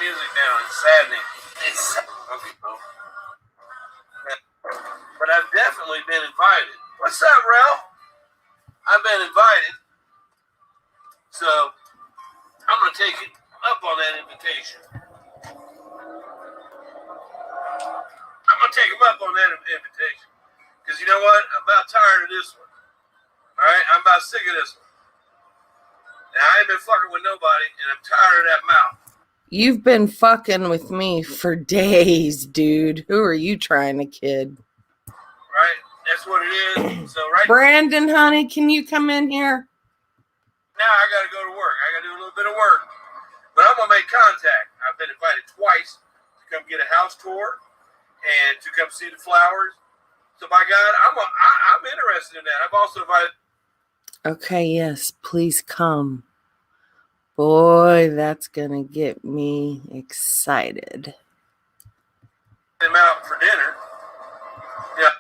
music now. It's saddening. It's okay, bro. But I've definitely been invited. What's up, Ralph? I've been invited. So I'm going to take it up on that invitation. I'm going to take him up on that invitation. Because you know what? I'm about tired of this one. All right? I'm about sick of this one. And I ain't been fucking with nobody, and I'm tired of that mouth. You've been fucking with me for days, dude. Who are you trying to kid? Right? That's what it is. So Brandon, honey, can you come in here? Now I got to go to work. I got to do a little bit of work. But I'm going to make contact. I've been invited twice to come get a house tour and to come see the flowers. So by God, I'm interested in that. I've also invited. Okay, yes, please come. Boy, that's going to get me excited. Them out for dinner. Yeah.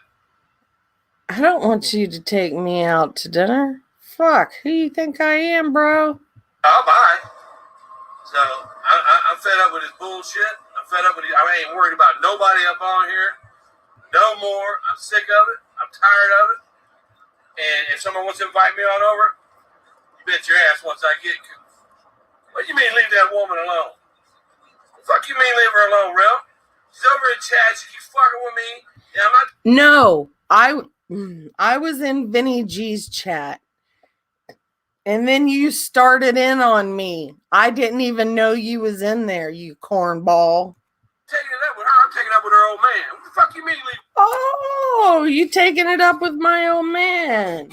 I don't want you to take me out to dinner. Fuck, who you think I am, bro? I'll buy. So I'm fed up with his bullshit. I'm fed up with it. I ain't worried about nobody up on here. No more. I'm sick of it. I'm tired of it. And if someone wants to invite me on over, you bet your ass once I get. What do you mean leave that woman alone? The fuck you mean leave her alone, Ralph? She's over in chat. She keeps fucking with me. Yeah, I'm not. No, I was in Vinny G's chat. And then you started in on me. I didn't even know you was in there, you cornball. Taking it up with her. I'm taking it up with her old man. What the fuck you mean leave? Oh, you taking it up with my old man.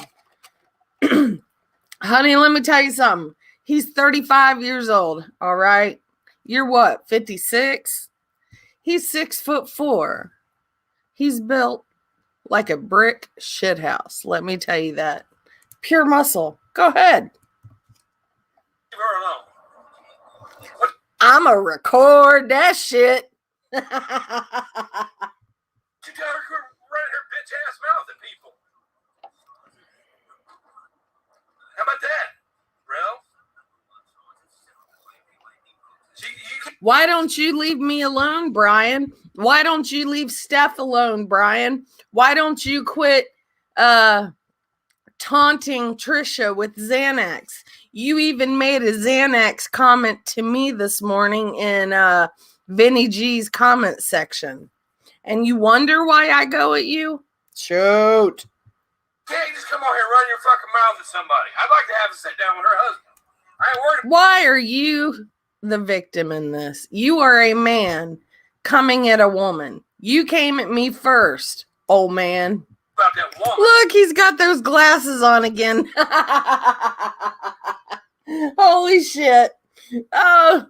Honey, let me tell you something. He's 35 years old, all right? You're what, 56? He's 6'4". He's built like a brick shithouse. Let me tell you that. Pure muscle. Go ahead. Leave her alone. What? I'ma record that shit. You got her running her bitch ass mouth at people. How about that, Ralph? Why don't you leave me alone, Brian? Why don't you leave Steph alone, Brian? Why don't you quit taunting Trisha with Xanax? You even made a Xanax comment to me this morning in Vinny G's comment section. And you wonder why I go at you? Shoot. Can't you just come on here and run your fucking mouth at somebody? I'd like to have a sit down with her husband. I ain't worried. Why are you the victim in this? You are a man coming at a woman. You came at me first, old man. About that woman. Look, he's got those glasses on again. Holy shit. Oh.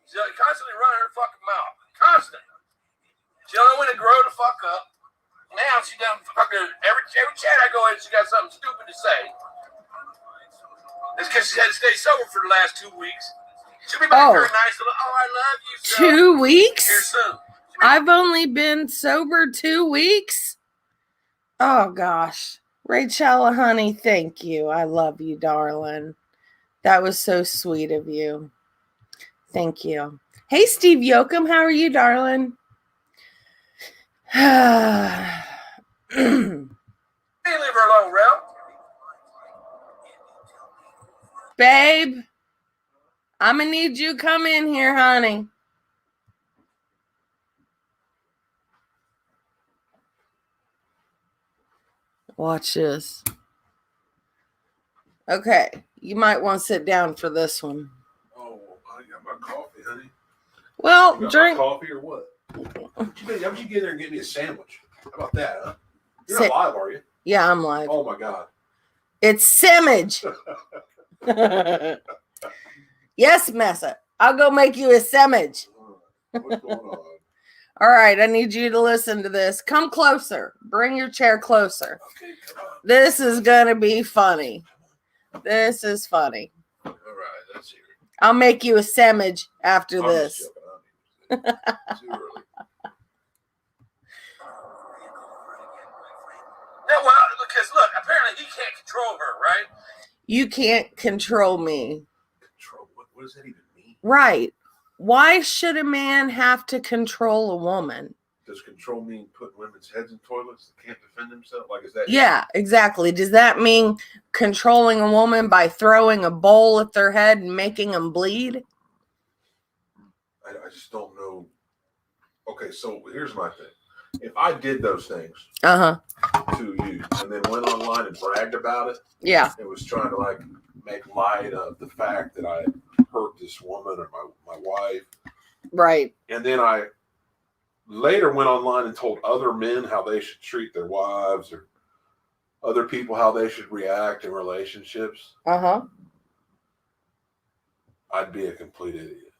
She's constantly running her fucking mouth. Constantly. She don't know when to grow the fuck up. Now she done fucking every chat I go in, she got something stupid to say. It's because she had to stay sober for the last 2 weeks. She'll be back very nice. I love you so. 2 weeks? Here soon. I've only been sober 2 weeks? Oh, gosh. Rachel, honey, thank you. I love you, darling. That was so sweet of you. Thank you. Hey, Steve Yoakum, how are you, darling? Hey, leave her alone, Ralph. Babe, I'm going to need you to come in here, honey. Watch this. Okay, you might want to sit down for this one. Oh, I got my coffee, honey. Well, you got drink. My coffee or what? How would you get there and get me a sandwich? How about that, huh? You're not live, are you? Yeah, I'm live. Oh, my God. It's sandwich. Yes, Massa. I'll go make you a sandwich. What's going on? All right, I need you to listen to this. Come closer. Bring your chair closer. Okay, come on. This is going to be funny. This is funny. All right, let's hear it. I'll make you a sandwich after this. Just joking. Too early. Yeah, well, because look, apparently he can't control her, right? You can't control me. Control? What does that even mean? Right. Why should a man have to control a woman? Does control mean putting women's heads in toilets that can't defend themselves? Like, is that? Yeah, exactly. Does that mean controlling a woman by throwing a bowl at their head and making them bleed? I just don't know. Okay, so here's my thing. If I did those things Uh-huh. to you and then went online and bragged about it, Yeah. it was trying to like make light of the fact that I hurt this woman or my wife. Right. And then I later went online and told other men how they should treat their wives or other people how they should react in relationships. Uh-huh. I'd be a complete idiot.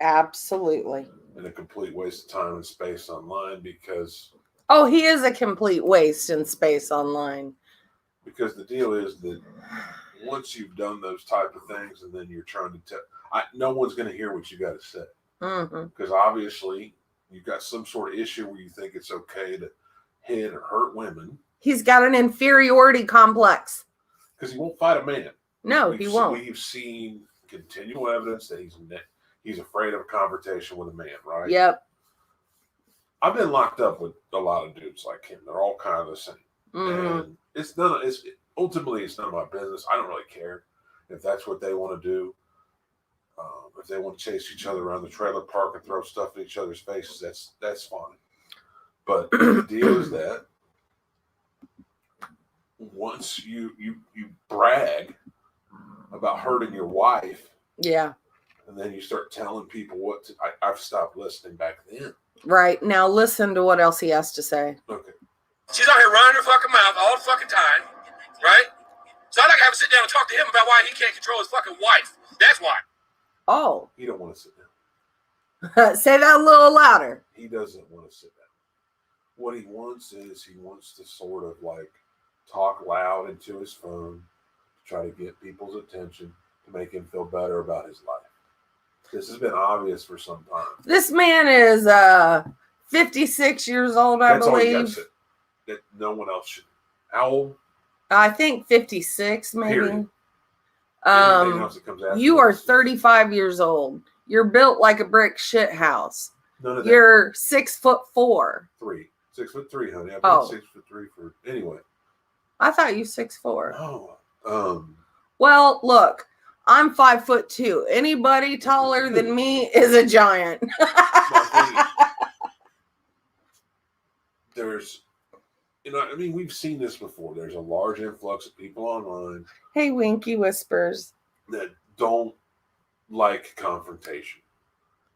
Absolutely. And a complete waste of time and space online because... Oh, he is a complete waste in space online. Because the deal is that once you've done those type of things and then you're trying to tell... no one's going to hear what you got to say. Because obviously you've got some sort of issue where you think it's okay to hit or hurt women. He's got an inferiority complex. Because he won't fight a man. No, he won't. We've seen continual evidence that he's afraid of a confrontation with a man, right? Yep. I've been locked up with a lot of dudes like him. They're all kind of the same. And ultimately it's none of my business. I don't really care if that's what they want to do. If they want to chase each other around the trailer park and throw stuff in each other's faces, that's fine. But the deal is that once you brag about hurting your wife, yeah, and then you start telling people what to, I've stopped listening back then. Right. Now listen to what else he has to say. Okay. She's out here running her fucking mouth all the fucking time, right? So I'd like to have to sit down and talk to him about why he can't control his fucking wife. That's why. Oh. He don't want to sit down. Say that a little louder. He doesn't want to sit down. What he wants is he wants to sort of like talk loud into his phone to try to get people's attention to make him feel better about his life. This has been obvious for some time. This man is 56 years old, I That's all you got to believe. say. That no one else should. How old? I think 56, maybe. Period. Anything else that comes after You are this. 35 years old. You're built like a brick shit house. None of that. You're 6'4". 6'3", honey. I've been 6'3" for anyway. I thought you 6'4". Oh. Well, look, I'm 5'2". Anybody taller than me is a giant. There's, I mean, we've seen this before. There's a large influx of people online. Hey, Winky Whispers. That don't like confrontation.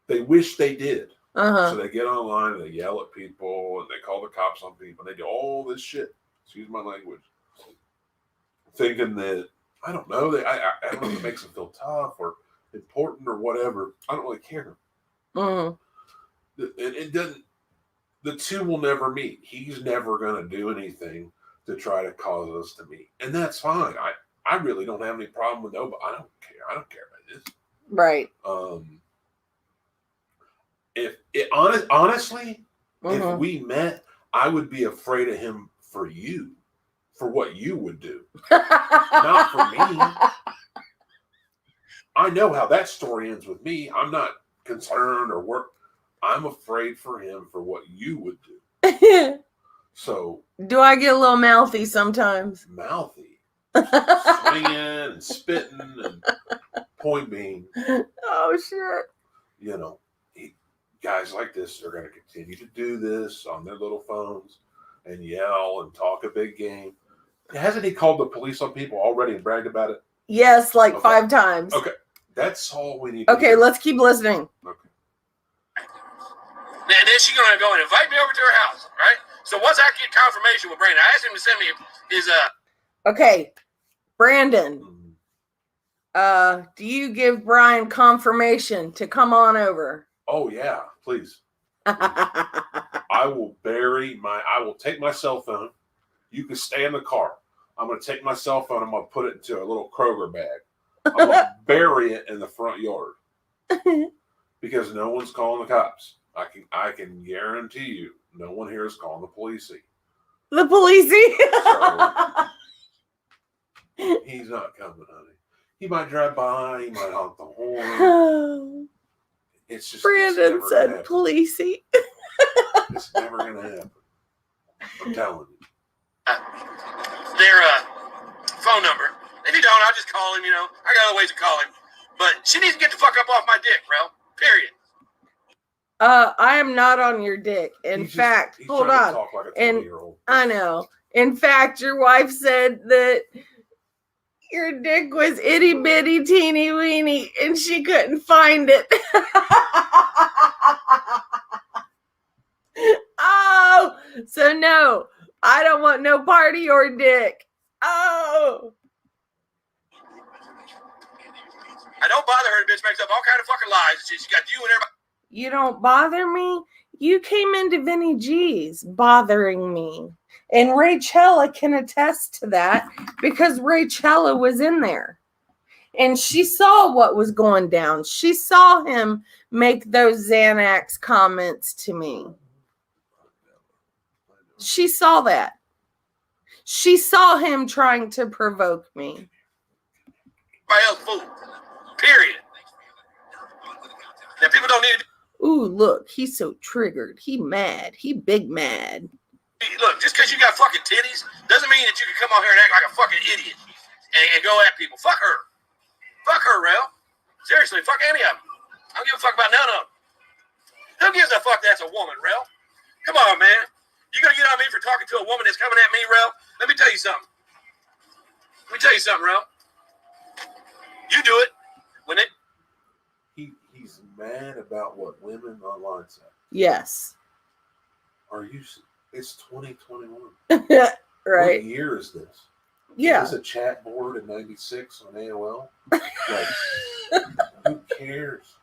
They wish they did. So they get online and they yell at people and they call the cops on people and they do all this shit. Excuse my language. Thinking that, I don't know, I don't know if it makes them feel tough or important or whatever. I don't really care. It doesn't, the two will never meet. He's never going to do anything to try to cause us to meet. And that's fine. I really don't have any problem with nobody. I don't care. I don't care about this. Right. Honestly, if we met, I would be afraid of him for you, for what you would do, not for me. I know how that story ends with me. I'm not concerned or work. I'm afraid for him for what you would do. So, do I get a little mouthy sometimes? Mouthy, swinging and spitting, and point being. Oh shit! Guys like this are going to continue to do this on their little phones and yell and talk a big game. Hasn't he called the police on people already and bragged about it? Yes, like 5 times. Okay, that's all we need to do. Let's keep listening. Okay. And then she's going to go and invite me over to her house, right? So once I get confirmation with Brandon, I asked him to send me his... Okay, Brandon. Do you give Brian confirmation to come on over? Oh, yeah, please. I will take my cell phone. You can stay in the car. I'm going to take my cell phone. I'm going to put it into a little Kroger bag. I'm going to bury it in the front yard. Because no one's calling the cops. I can guarantee you, no one here is calling the police. The police? So, he's not coming, honey. He might drive by. He might honk the horn. It's just Brandon it's said, "Policey." It's never gonna happen. I'm telling you. Their phone number. If you don't, I'll just call him. You know, I got other ways to call him. But she needs to get the fuck up off my dick, bro. Period. I am not on your dick. In fact, he's hold trying on. to talk like a And 20-year-old. I know. In fact, your wife said that your dick was itty bitty teeny weeny and she couldn't find it. Oh, so no, I don't want no part of your dick. Oh. I don't bother her. The bitch makes up all kind of fucking lies. She's got you and everybody. You don't bother me? You came into Vinny G's bothering me. And Rachella can attest to that because Rachella was in there. And she saw what was going down. She saw him make those Xanax comments to me. She saw that. She saw him trying to provoke me. Everybody else fool. Period. Now people don't need to. Ooh, look, he's so triggered. He mad. He big mad. Look, just because you got fucking titties doesn't mean that you can come out here and act like a fucking idiot and go at people. Fuck her. Fuck her, Rel. Seriously, fuck any of them. I don't give a fuck about none of them. Who gives a fuck that's a woman, Rel? Come on, man. You gonna get on me for talking to a woman that's coming at me, Rel? Let me tell you something. Rel. You do it. When it. He's mad about what women online say. Yes. Are you? It's 2021. Right. What year is this? Yeah. Is this a chat board in '96 on AOL? Like, who cares?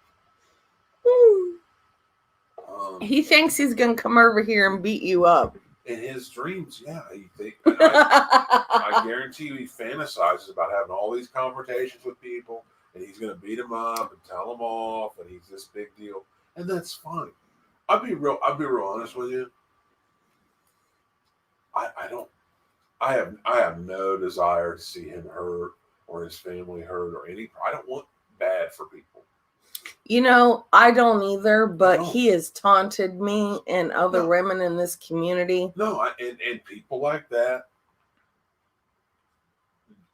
He thinks he's gonna come over here and beat you up. In his dreams, yeah. I guarantee you, he fantasizes about having all these conversations with people, and he's gonna beat them up and tell them off, and he's this big deal, and that's fine. I'll be real honest with you. I have no desire to see him hurt or his family hurt or any. I don't want bad for people. You know, I don't either, but he has taunted me and other women in this community. No, and people like that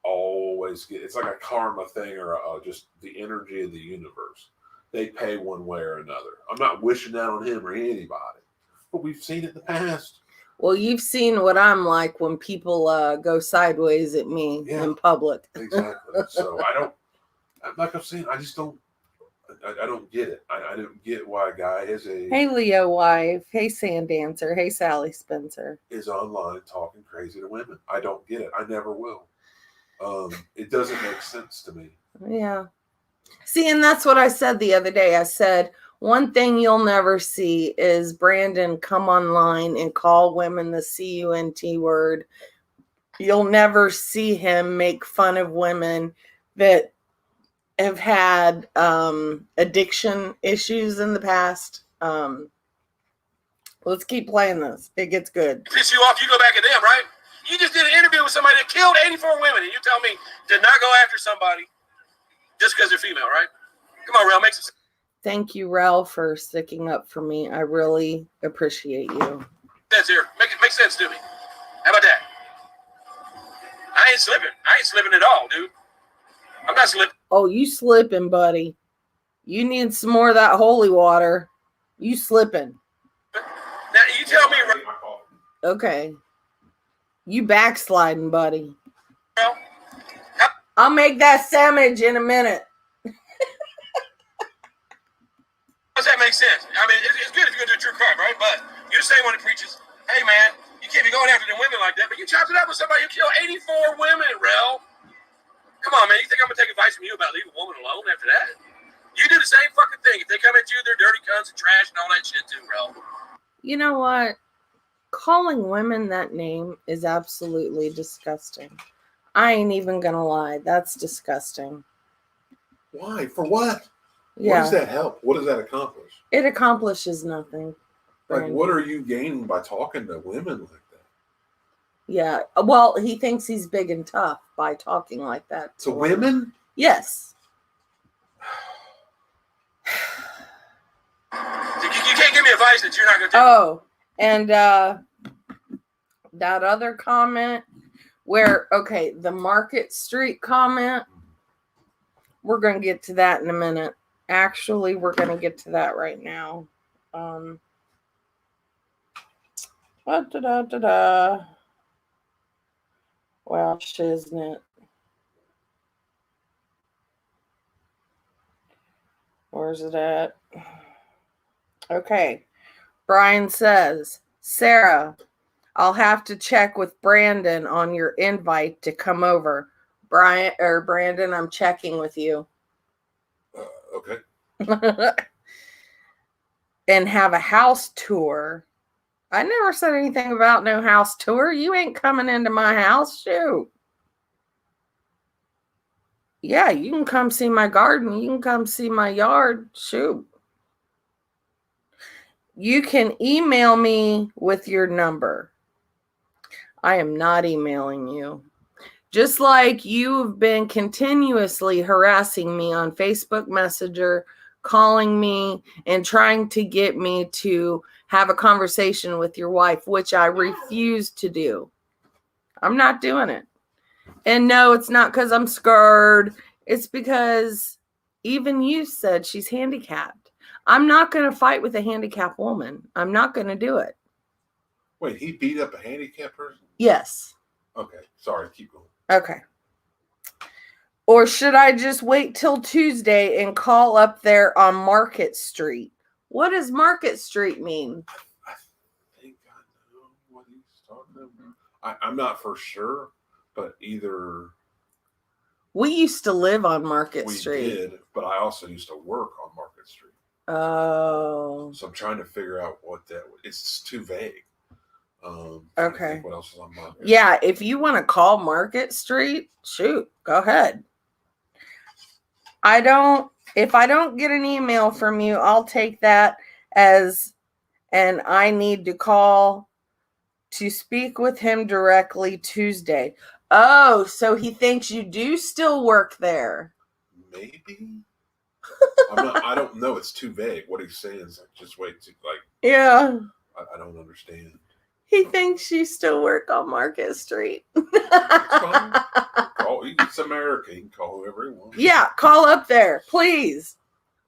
always get. It's like a karma thing or just the energy of the universe. They pay one way or another. I'm not wishing that on him or anybody, but we've seen it in the past. Well, you've seen what I'm like when people go sideways at me in public. Exactly. So like I'm saying, I just don't. I don't get it. I don't get why a guy his age. Hey, Leo wife. Hey, Sand Dancer. Hey, Sally Spencer. Is online talking crazy to women. I don't get it. I never will. It doesn't make sense to me. Yeah. See, and that's what I said the other day. I said, one thing you'll never see is Brandon come online and call women the CUNT word. You'll never see him make fun of women that have had addiction issues in the past. Let's keep playing this. It gets good. Piss you off, you go back at them, right? You just did an interview with somebody that killed 84 women, and you tell me to not go after somebody just because they're female, right? Come on, Rel, make some sense. Thank you, Rel, for sticking up for me. I really appreciate you. Sense here. Make sense to me. How about that? I ain't slipping at all, dude. I'm not slipping. Oh, you slipping, buddy. You need some more of that holy water. You slipping. Now, you tell me, Rel. Okay. You backsliding, buddy. Rel, I'll make that sandwich in a minute. does that make sense? I mean, it's good if you're going to do true crime, right? But you're the same one that preaches, hey, man, you can't be going after them women like that, but you chopped it up with somebody who killed 84 women, Rel. Come on, man. You think I'm going to take advice from you about leaving a woman alone after that? You do the same fucking thing. If they come at you, they're dirty cunts and trash and all that shit too, Rel. You know what? Calling women that name is absolutely disgusting. I ain't even going to lie. That's disgusting. Why? For what? Yeah. What does that help? What does that accomplish? It accomplishes nothing. Like, what are you gaining by talking to women like that? Yeah. Well, he thinks he's big and tough by talking like that. To women? Yes. You can't give me advice that you're not going to take. Oh, and that other comment where, okay, the Market Street comment, we're going to get to that in a minute. Actually, we're going to get to that right now. Well, shiznit. Where's it at? Okay. Brian says, Sarah, I'll have to check with Brandon on your invite to come over. Brandon, I'm checking with you. Okay. And have a house tour. I never said anything about no house tour. You ain't coming into my house. Shoot. Yeah, you can come see my garden. You can come see my yard. Shoot. You can email me with your number. I am not emailing you. Just like you've been continuously harassing me on Facebook Messenger, calling me and trying to get me to have a conversation with your wife, which I refuse to do. I'm not doing it. And no, it's not because I'm scared. It's because even you said she's handicapped. I'm not going to fight with a handicapped woman. I'm not going to do it. Wait, he beat up a handicapped person? Yes. Okay, sorry, keep going. Okay. Or should I just wait till Tuesday and call up there on Market Street? What does Market Street mean? I think I know what he's talking about. I'm not for sure, but either We used to live on Market we Street. did, but I also used to work on Market Street. Oh. So I'm trying to figure out what that. It's too vague. Okay. What else is on Market? Yeah, if you want to call Market Street, shoot, go ahead. If I don't get an email from you, I'll take that as, and I need to call to speak with him directly Tuesday. Oh, so he thinks you do still work there. Maybe. I don't know. It's too vague. What he's saying is like, just wait to like. Yeah. I don't understand. He thinks you still work on Market Street. It's fine. It's America. He can call whoever he wants. Yeah, call up there, please.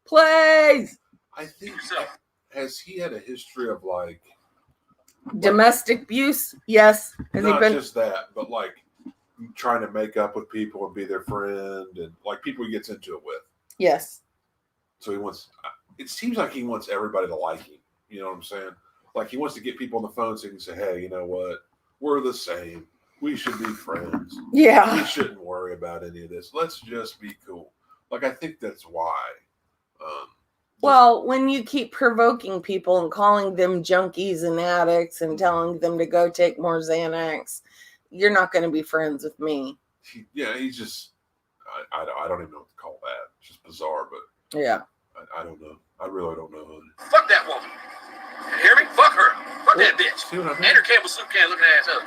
Please. I think, has he had a history of like Domestic abuse? Yes. Has he not been? just that, but like trying to make up with people and be their friend and like people he gets into it with. Yes. So it seems like he wants everybody to like him. You know what I'm saying? Like he wants to get people on the phone so he can say, hey, you know what? We're the same. We should be friends. Yeah. We shouldn't worry about any of this. Let's just be cool. Like, I think that's why. Well, when you keep provoking people and calling them junkies and addicts and telling them to go take more Xanax, you're not going to be friends with me. He's just, I don't even know what to call that. It's just bizarre, but yeah. I don't know. I really don't know. Fuck that woman. You hear me? Fuck her. Fuck that bitch. See what I mean? And her Campbell soup can looking ass up.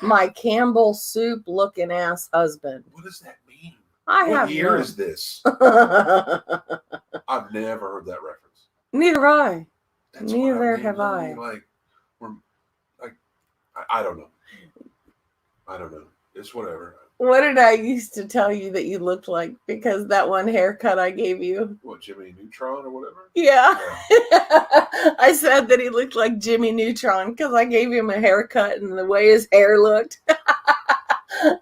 My Campbell soup looking ass husband. What does that mean? What year is this? I've never heard that reference. Neither have I. That's Neither have I. I don't know. I don't know. It's whatever. What did I used to tell you that you looked like? Because that one haircut I gave you. What, Jimmy Neutron or whatever? Yeah. I said that he looked like Jimmy Neutron because I gave him a haircut and the way his hair looked.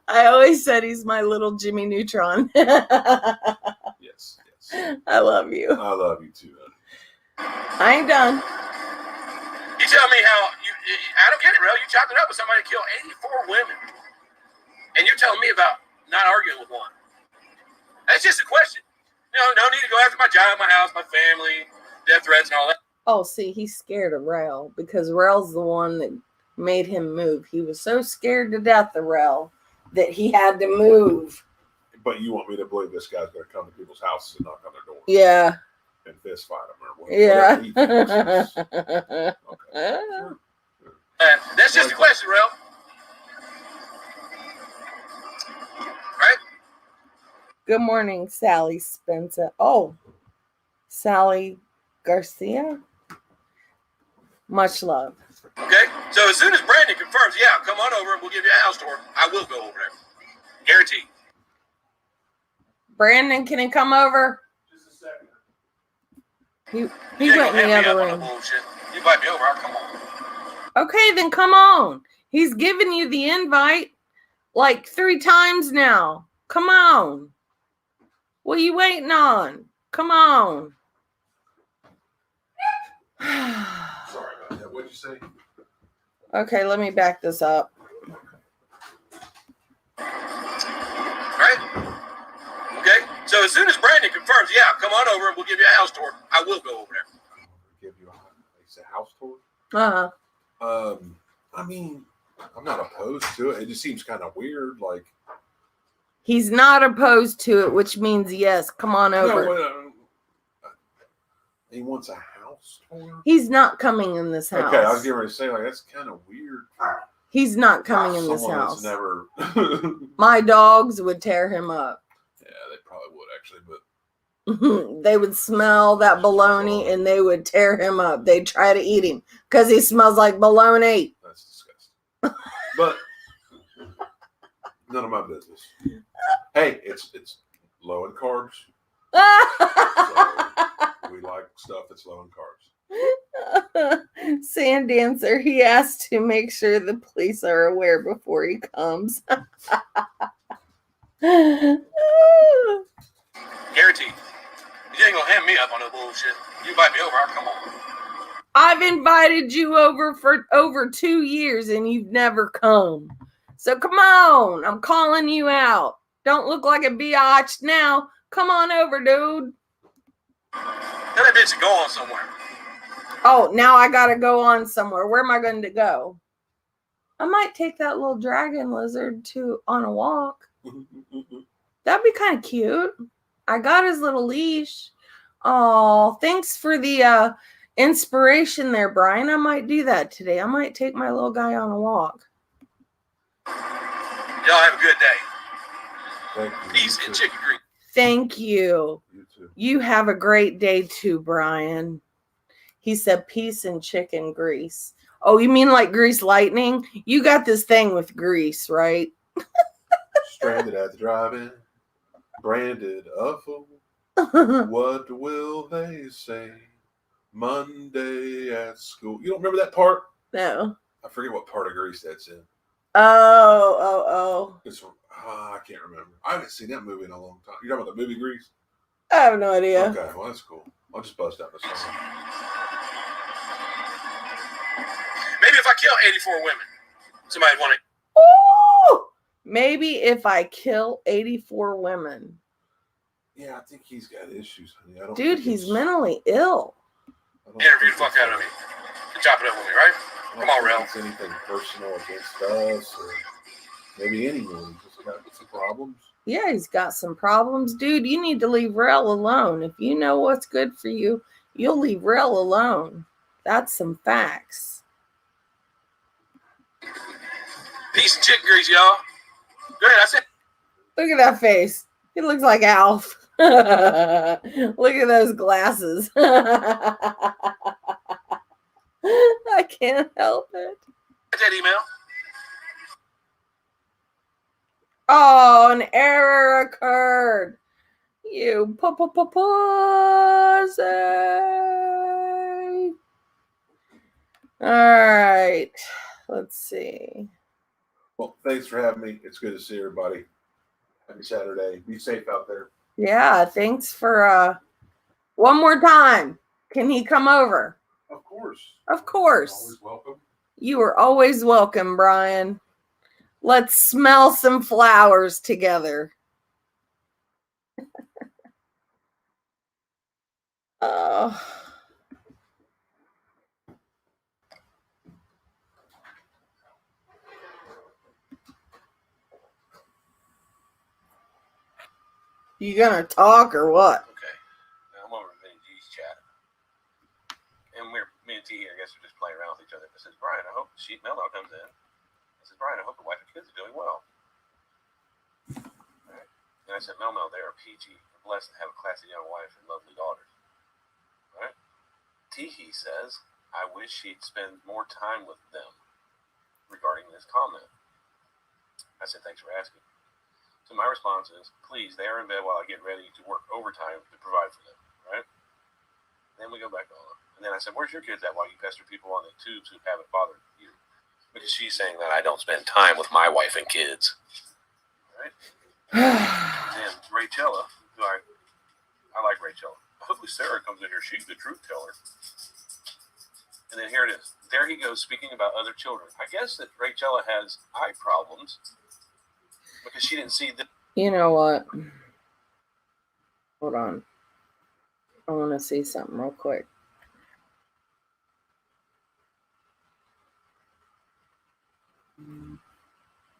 I always said he's my little Jimmy Neutron. Yes. I love you. I love you too, honey. I ain't done. You tell me how I don't get it, bro. You chopped it up with somebody killed 84 women. And you're telling me about not arguing with one. That's just a question. No need to go after my job, my house, my family, death threats and all that. Oh, see, he's scared of Rel because Rel's the one that made him move. He was so scared to death of Rel that he had to move. But you want me to believe this guy's going to come to people's houses and knock on their door? Yeah. And fist fight them or Yeah. whatever he thinks is. Okay. Sure. That's just a question, Rel. Right? Good morning, Sally Spencer. Oh, Sally Garcia. Much love. Okay? So as soon as Brandon confirms, yeah, come on over and we'll give you a house tour, I will go over there. Guaranteed. Brandon, can he come over? Just a second. He You went in the other on room. the bullshit. You invite me over, I'll come on. Okay, then come on. He's given you the invite like 3 times now. Come on. What are you waiting on? Come on. Sorry about that. What'd you say? Okay, let me back this up. Right? Okay? So as soon as Brandon confirms, yeah, come on over and we'll give you a house tour, I will go over there. Give you a house tour? Uh-huh. I mean, I'm not opposed to it. It just seems kind of weird. Like, He's not opposed to it, which means yes. Come on over. no, he wants a house tour. He's not coming in this house. Okay, I was getting ready to say, like, that's kind of weird. He's not coming in this Someone house. that's never. My dogs would tear him up. Yeah, they probably would actually, but They would smell that bologna and they would tear him up. They'd try to eat him because he smells like bologna. that's disgusting. But none of my business. Hey, it's low in carbs. So we like stuff that's low in carbs. Sand dancer, he asked to make sure the police are aware before he comes. Guaranteed. You ain't gonna hand me up on no bullshit. You invite me over, I'll come on. I've invited you over for over 2 years and you've never come. So come on, I'm calling you out. Don't look like a biatch now. Come on over, dude. Tell that bitch to go on somewhere. Oh, now I gotta go on somewhere. Where am I going to go? I might take that little dragon lizard on a walk. That'd be kind of cute. I got his little leash. Oh, thanks for the inspiration there, Brian. I might do that today. I might take my little guy on a walk. Y'all have a good day. Thank you. Peace and chicken grease. Thank you. You too. You have a great day too, Brian. He said peace and chicken grease. Oh, you mean like grease lightning? You got this thing with grease, right? Stranded at the drive-in, branded a fool. What will they say Monday at school? You don't remember that part? No. I forget what part of Grease that's in. Oh. It's I can't remember. I haven't seen that movie in a long time. You talking about the movie Grease? I have no idea. Okay, well that's cool. I'll just bust out the song. Maybe if I kill 84 women, somebody want to. Ooh! Maybe if I kill 84 women. Yeah, I think he's got issues, honey. I don't Dude, think he's it's- mentally ill. I don't Interview think the fuck it's- out of me. And chop it up with me, right? I don't Come on, think Rel. it's anything personal against us or maybe anyone. He's just got some problems. Yeah, he's got some problems. Dude, you need to leave Rel alone. If you know what's good for you, you'll leave Rel alone. That's some facts. Peace and chicken grease, y'all. Go ahead, I said. Look at that face. He looks like Alf. Look at those glasses. I can't help it. That email. Oh, an error occurred. You pussy. All right. Let's see. Well, thanks for having me. It's good to see everybody. Happy Saturday. Be safe out there. Yeah, thanks for one more time. Can he come over? Of course. Of course. Always welcome. You are always welcome, Brian. Let's smell some flowers together. Oh. You gonna talk or what? Okay. Now I'm over at me and G's chat. And me and T, I guess, are just playing around with each other. But says, Brian, I hope Mello comes in. I says, Brian, I hope your wife and kids are doing well. All right. And I said, Mel, they are PG. We're blessed to have a classy young wife and lovely daughters. All right. Teehee says, I wish he'd spend more time with them regarding this comment. I said, thanks for asking. So my response is, please, they are in bed while I get ready to work overtime to provide for them, right? Then we go back on. And then I said, where's your kids at while you pester people on the tubes who haven't bothered you? Because she's saying that I don't spend time with my wife and kids. Right? And Rachella, who I like Rachella. Hopefully Sarah comes in here. She's the truth teller. And then here it is. There he goes speaking about other children. I guess that Rachella has eye problems because she didn't see the. You know what? Hold on. I want to see something real quick.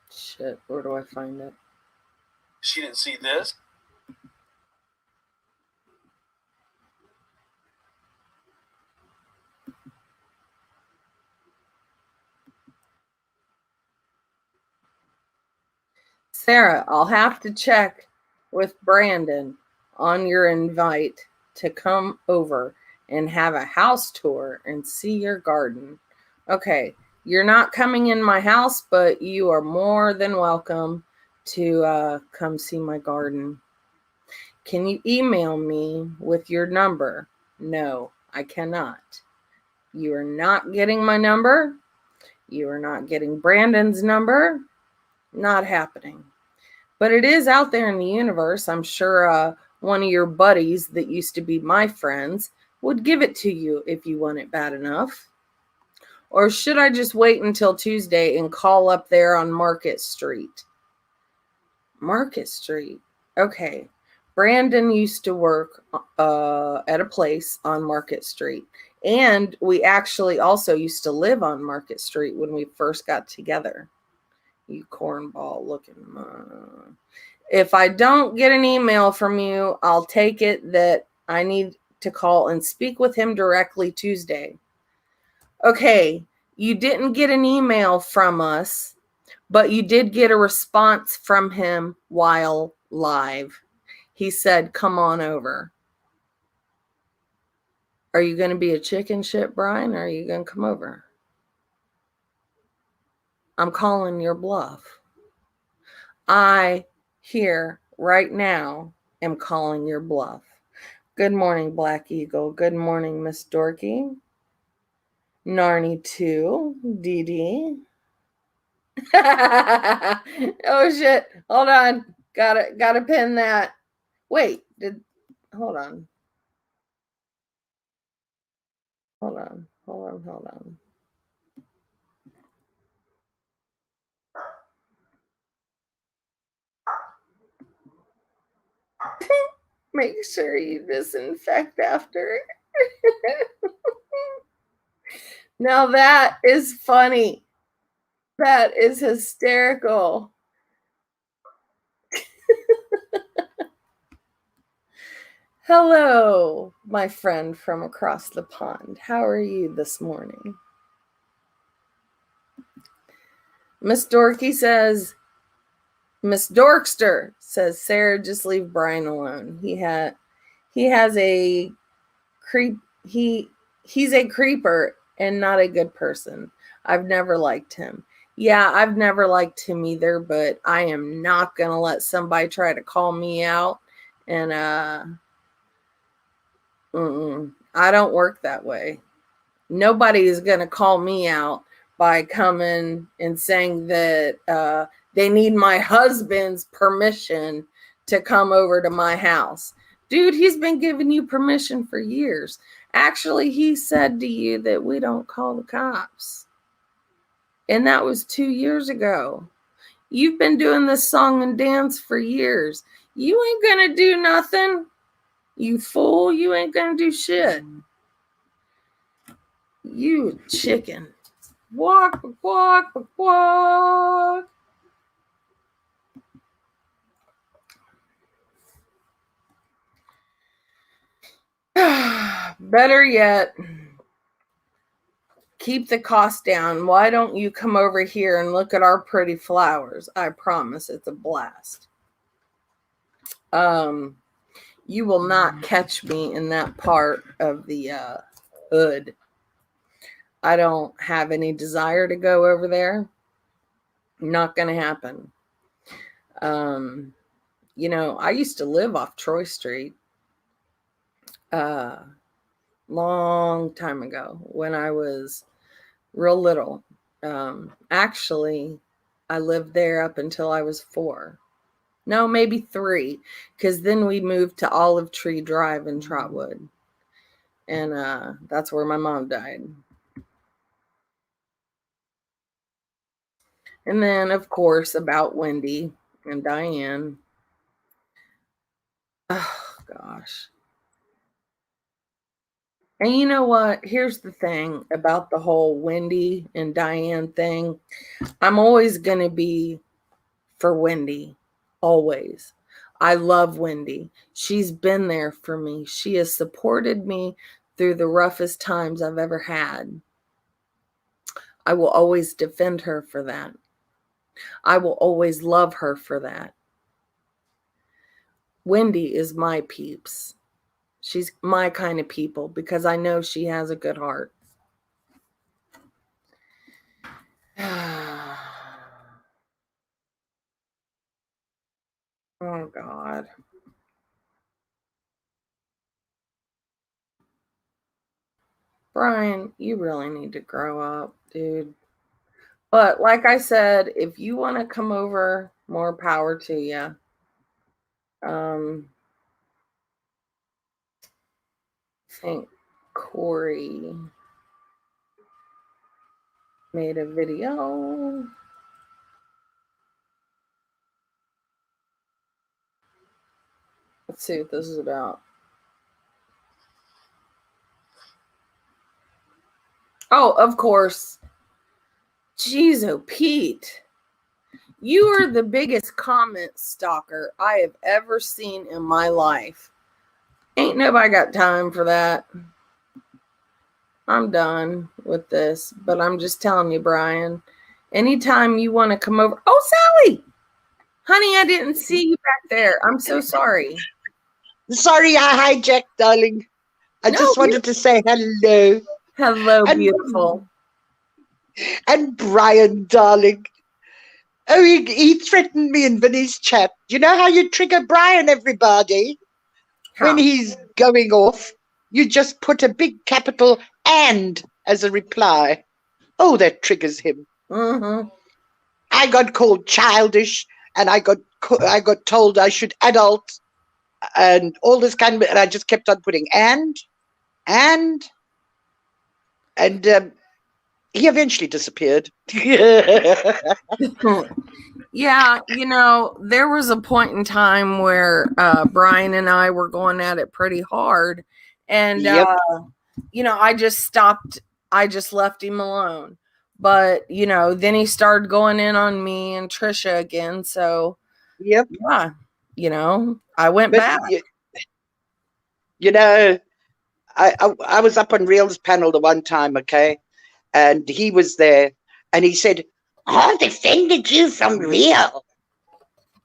Shit, where do I find it? She didn't see this. Sarah, I'll have to check with Brandon on your invite to come over and have a house tour and see your garden. Okay, you're not coming in my house, but you are more than welcome to come see my garden. Can you email me with your number? No, I cannot. You are not getting my number. You are not getting Brandon's number. Not happening. But it is out there in the universe. I'm sure one of your buddies that used to be my friends would give it to you if you want it bad enough. Or should I just wait until Tuesday and call up there on Market Street? Market Street. Okay. Brandon used to work at a place on Market Street. And we actually also used to live on Market Street when we first got together. You cornball looking. If I don't get an email from you, I'll take it that I need to call and speak with him directly Tuesday. Okay, you didn't get an email from us, but you did get a response from him while live. He said, come on over. Are you going to be a chicken shit, Brian, or are you going to come over? I'm calling your bluff. I here right now am calling your bluff. Good morning, Black Eagle. Good morning, Miss Dorky. Narnie 2, DD. Oh shit. Hold on. Gotta pin that. Wait, hold on. Hold on. Make sure you disinfect after. Now that is funny. That is hysterical. Hello, my friend from across the pond. How are you this morning? Miss Dorky says, Miss Dorkster says, Sarah, just leave Brian alone. He has a creep. He's a creeper and not a good person. I've never liked him. Yeah, I've never liked him either, but I am not going to let somebody try to call me out. And I don't work that way. Nobody is going to call me out by coming and saying that they need my husband's permission to come over to my house. Dude, he's been giving you permission for years. Actually, he said to you that we don't call the cops. And that was 2 years ago. You've been doing this song and dance for years. You ain't going to do nothing. You fool. You ain't going to do shit. You chicken. Walk. Better yet, keep the cost down. Why don't you come over here and look at our pretty flowers? I promise it's a blast. You will not catch me in that part of the hood. I don't have any desire to go over there. Not going to happen. You know, I used to live off Troy Street long time ago when I was real little. Actually, I lived there up until I was 4. No, maybe 3, because then we moved to Olive Tree Drive in Trotwood. And that's where my mom died. And then, of course, about Wendy and Diane. Oh, gosh. And you know what? Here's the thing about the whole Wendy and Diane thing. I'm always going to be for Wendy. Always. I love Wendy. She's been there for me. She has supported me through the roughest times I've ever had. I will always defend her for that. I will always love her for that. Wendy is my peeps. She's my kind of people because I know she has a good heart. Oh, God. Brian, you really need to grow up, dude. But like I said, if you want to come over, more power to you. I think Corey made a video. Let's see what this is about. Oh, of course. Jeez, oh, Pete. You are the biggest comment stalker I have ever seen in my life. Ain't nobody got time for that. I'm done with this, but I'm just telling you, Brian, anytime you want to come over. Oh, Sally! Honey, I didn't see you back there. I'm so sorry. Sorry, I hijacked, darling. I just wanted to say hello. Hello, beautiful. And Brian, darling. Oh, he threatened me in Vinny's chat. You know how you trigger Brian, everybody? How? When he's going off, you just put a big capital "and" as a reply. Oh, that triggers him. Mm-hmm. I got called childish, and I got told I should adult, and all this kind of, and I just kept on putting and he eventually disappeared. Yeah, you know, there was a point in time where Brian and I were going at it pretty hard. And, Yep. you know, I just stopped. I just left him alone. But, you know, then he started going in on me and Trisha again. So, Yep. yeah, you know, I went back. You know, I was up on Real's panel the one time, okay? And he was there, and he said, "I defended you from Real."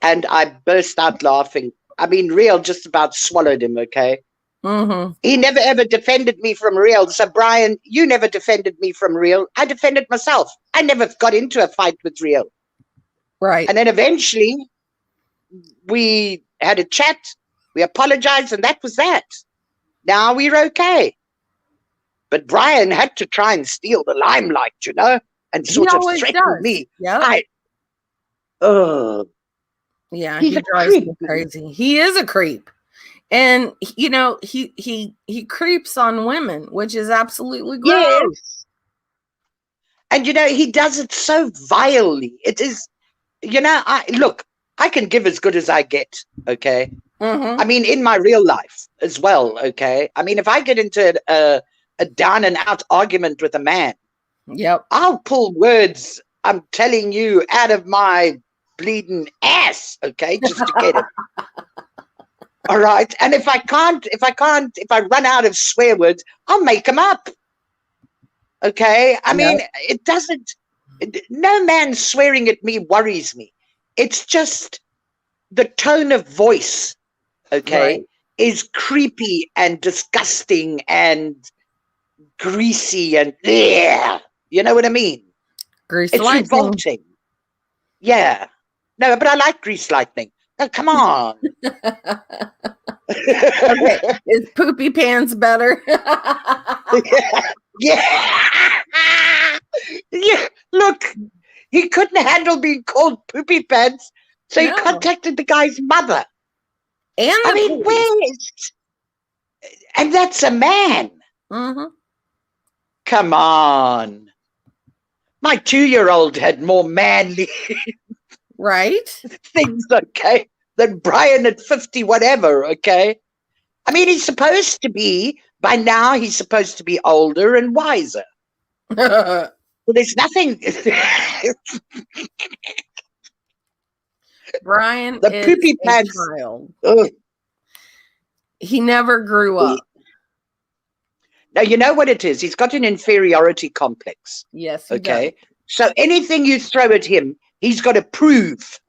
And I burst out laughing. I mean, Real just about swallowed him, okay? Mm-hmm. He never ever defended me from Real. So, Brian, you never defended me from Real. I defended myself. I never got into a fight with Real. Right. And then eventually, we had a chat. We apologized, and that was that. Now we're okay. But Brian had to try and steal the limelight, you know, and sort of threaten me. Yeah. Yeah, he drives me crazy. He is a creep. And you know, he creeps on women, which is absolutely gross. Yes. And you know, he does it so vilely. It is, you know, I can give as good as I get, okay? Mm-hmm. I mean, in my real life as well, okay? I mean, if I get into a down and out argument with a man, yep, I'll pull words, I'm telling you, out of my bleeding ass, okay, just to get it. All right. And if I run out of swear words, I'll make them up. Okay. I mean, it doesn't, no man swearing at me worries me. It's just the tone of voice, okay, right, is creepy and disgusting. And greasy and yeah, you know what I mean? Grease It's lightning. revolting. Yeah. No, but I like grease lightning. Oh, come on. Okay, is poopy pants better? Yeah. Yeah. Look, he couldn't handle being called poopy pants, so he No. contacted the guy's mother. And I the mean, police. where is... And that's a man. Mhm. Come on. My 2-year-old had more manly Right? things, okay, than Brian at 50, whatever, okay? I mean, by now, he's supposed to be older and wiser. Well, there's nothing. Brian The is poopy a pants. child. Ugh. He never grew up. Now, you know what it is? He's got an inferiority complex. Yes, he Okay. does. So anything you throw at him, he's got to prove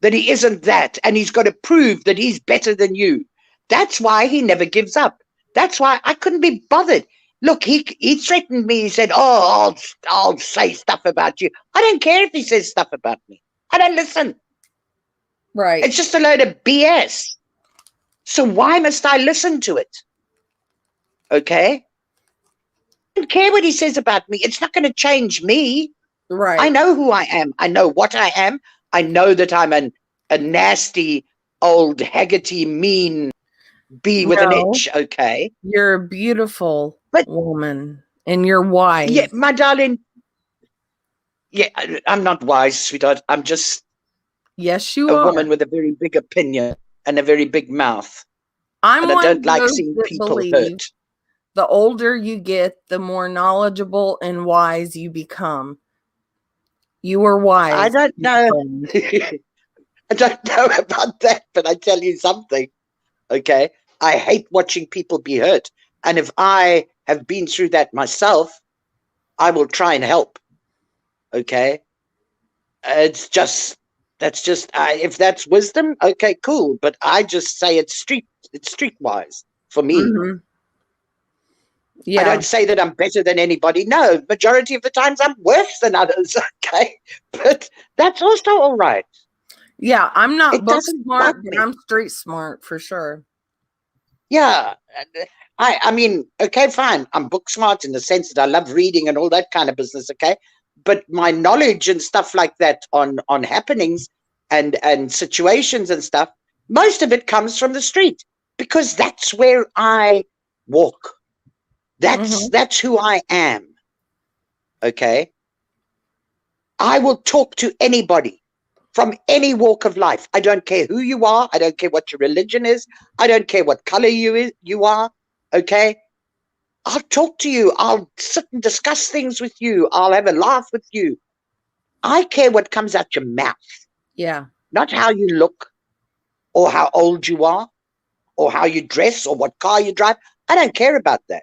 that he isn't that. And he's got to prove that he's better than you. That's why he never gives up. That's why I couldn't be bothered. Look, he threatened me. He said, oh, I'll say stuff about you. I don't care if he says stuff about me. I don't listen. Right. It's just a load of BS. So why must I listen to it? Okay? I don't care what he says about me. It's not going to change me. Right. I know who I am. I know what I am. I know that I'm a nasty, old, haggerty, mean bee with an No. itch, okay? You're a beautiful But- woman, and you're wise. Yeah, my darling. Yeah, I'm not wise, sweetheart. I'm just Yes, you a are. woman with a very big opinion and a very big mouth. I'm And I one don't of like those seeing that people believe hurt. the older you get, the more knowledgeable and wise you become. You were wise. I don't my know. friend. I don't know about that, but I tell you something, okay? I hate watching people be hurt. And if I have been through that myself, I will try and help, okay? It's just, if that's wisdom, okay, cool. But I just say it's streetwise for me. Mhm. I Yeah. don't say that I'm better than anybody. No, majority of the times I'm worse than others, okay? But that's also all right. Yeah, I'm not It book doesn't smart, bug but me. I'm street smart for sure. Yeah, I mean, okay, fine. I'm book smart in the sense that I love reading and all that kind of business, okay? But my knowledge and stuff like that on happenings and situations and stuff, most of it comes from the street because that's where I walk. That's who I am. Okay? I will talk to anybody from any walk of life. I don't care who you are. I don't care what your religion is. I don't care what color you are. Okay? I'll talk to you. I'll sit and discuss things with you. I'll have a laugh with you. I care what comes out your mouth, Yeah. not how you look or how old you are or how you dress or what car you drive. I don't care about that.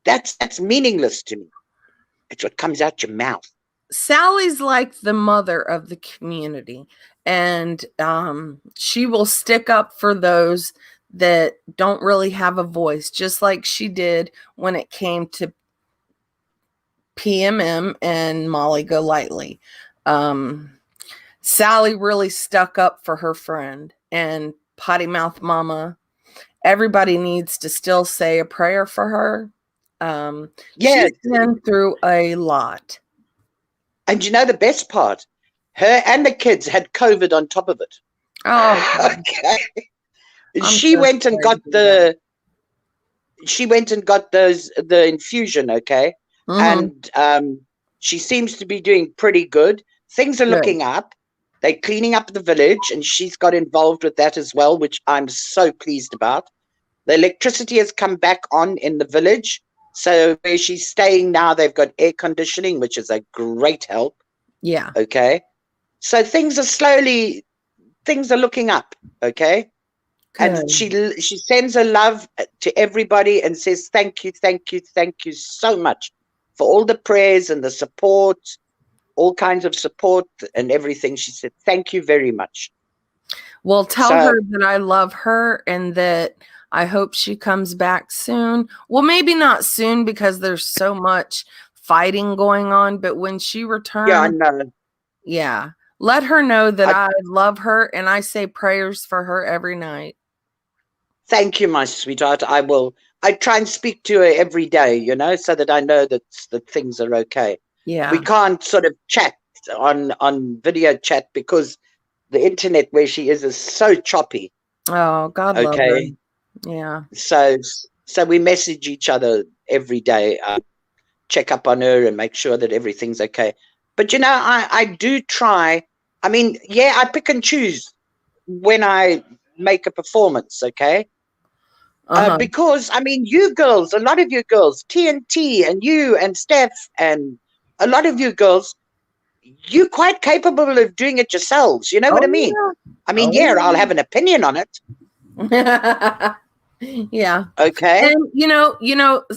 That's meaningless to me. It's what comes out your mouth. Sally's like the mother of the community, and she will stick up for those that don't really have a voice, just like she did when it came to PMM and Molly Golightly. Sally really stuck up for her friend, and Potty Mouth Mama. Everybody needs to still say a prayer for her. Yes. She's been through a lot. And you know the best part? Her and the kids had COVID on top of it. Oh, Okay. I'm She so went and sorry got to hear the infusion, okay? Mhm. And she seems to be doing pretty good. Things are Good. looking up. They're cleaning up the village, and she's got involved with that as well, which I'm so pleased about. The electricity has come back on in the village. So where she's staying now, they've got air conditioning, which is a great help. Yeah. Okay. So things are looking up. Okay. Good. And she sends her love to everybody and says, thank you so much for all the prayers and the support, all kinds of support and everything. She said, thank you very much. Well, tell So- her that I love her and that I hope she comes back soon. Well, maybe not soon because there's so much fighting going on, but when she Yeah, I returns, know. yeah, let her know that I I love her and I say prayers for her every night. thank you, my sweetheart. I will. I try and speak to her every day, you know, so that I know that things are okay. We Yeah. can't sort of chat on video chat because the internet where she is so choppy. Oh, God love her. Okay, Yeah. so we message each other every day. Check up on her and make sure that everything's okay. But you know, I do try. I mean, yeah, I pick and choose when I make a performance, okay? Uh-huh. Because I mean, you girls, a lot of you girls, TNT and you and Steph and a lot of you girls, you're quite capable of doing it yourselves. You know what I mean? Oh, I mean, yeah, I'll yeah. have an opinion on it, Oh, yeah. okay? And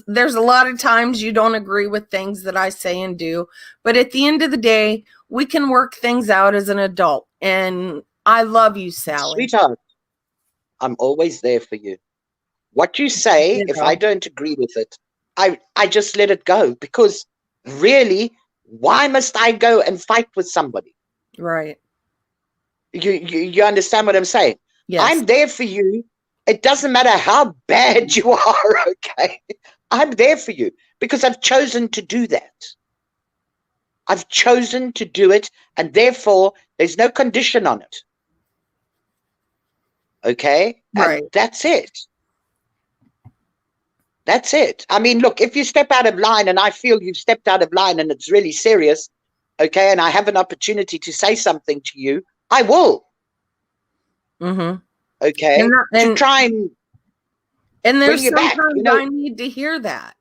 there's a lot of times you don't agree with things that I say and do, but at the end of the day, we can work things out as an adult. And I love you, Sally. Sweetheart, I'm always there for you. What you say, if I Ditto. don't agree with it, I just let it go because really, why must I go and fight with somebody? Right. You understand what I'm saying? Yes. I'm there for you. It doesn't matter how bad you are, okay? I'm there for you because I've chosen to do that. I've chosen to do it, and therefore there's no condition on it. Okay? Right. And that's it. That's it. I mean, look, if you step out of line and I feel you've stepped out of line and it's really serious, okay, and I have an opportunity to say something to you, I will. Mm-hmm. Okay? To And try and bring there's you back, sometimes you know? I need to hear that.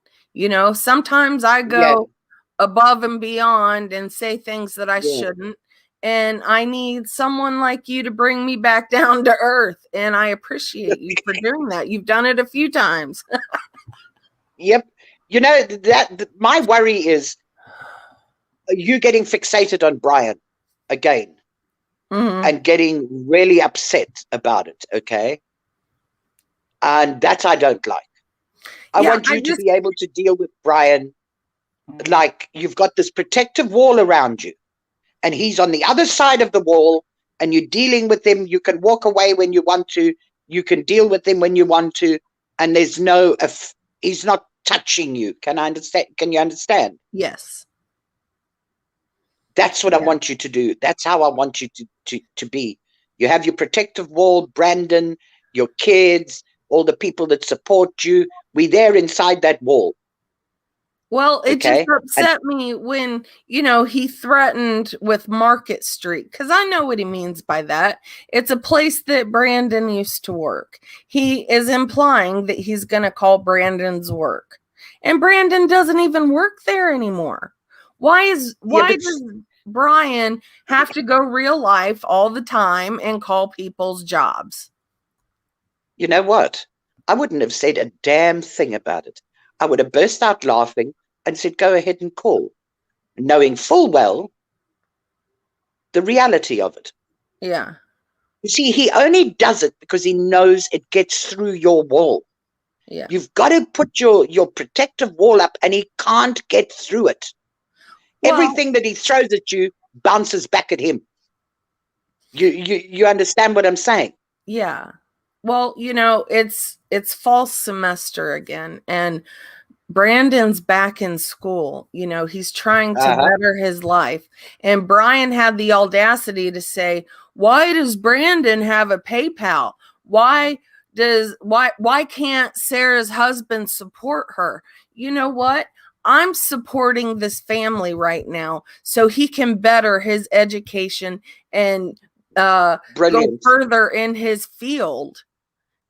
Sometimes I Yeah, go above and beyond and say things that I yeah. shouldn't. And I need someone like you to bring me back down to earth. And I appreciate you for doing that. You've done it a few times. Yep. You know, my worry is you getting fixated on Brian again Mm-hmm. and getting really upset about it, okay? And that I don't like. I Yeah, want you to be able to deal with Brian like you've got this protective wall around you and he's on the other side of the wall and you're dealing with him. You can walk away when you want to. You can deal with him when you want to. And there's no, he's not touching you. Can I understand? Can you understand? yes. That's what I Yeah. want you to do. That's how I want you to be. You have your protective wall, Brandon, your kids, all the people that support you. We're there inside that wall. Well, it just Okay. And upset me when, he threatened with Market Street, because I know what he means by that. It's a place that Brandon used to work. He is implying that he's going to call Brandon's work. And Brandon doesn't even work there anymore. Why does Brian have to go real life all the time and call people's jobs? you know what? I wouldn't have said a damn thing about it. I would have burst out laughing and said, go ahead and call, knowing full well the reality of it. Yeah. You see, he only does it because he knows it gets through your wall. Yeah. You've got to put your protective wall up and he can't get through it. Well, Everything that he throws at you bounces back at him. You understand what I'm saying? yeah. Well, it's fall semester again, and Brandon's back in school. He's trying to better his life. And Brian had the audacity to say, why does Brandon have a PayPal? Why can't Sarah's husband support her? You know what? I'm supporting this family right now so he can better his education and go Brilliant. further in his field.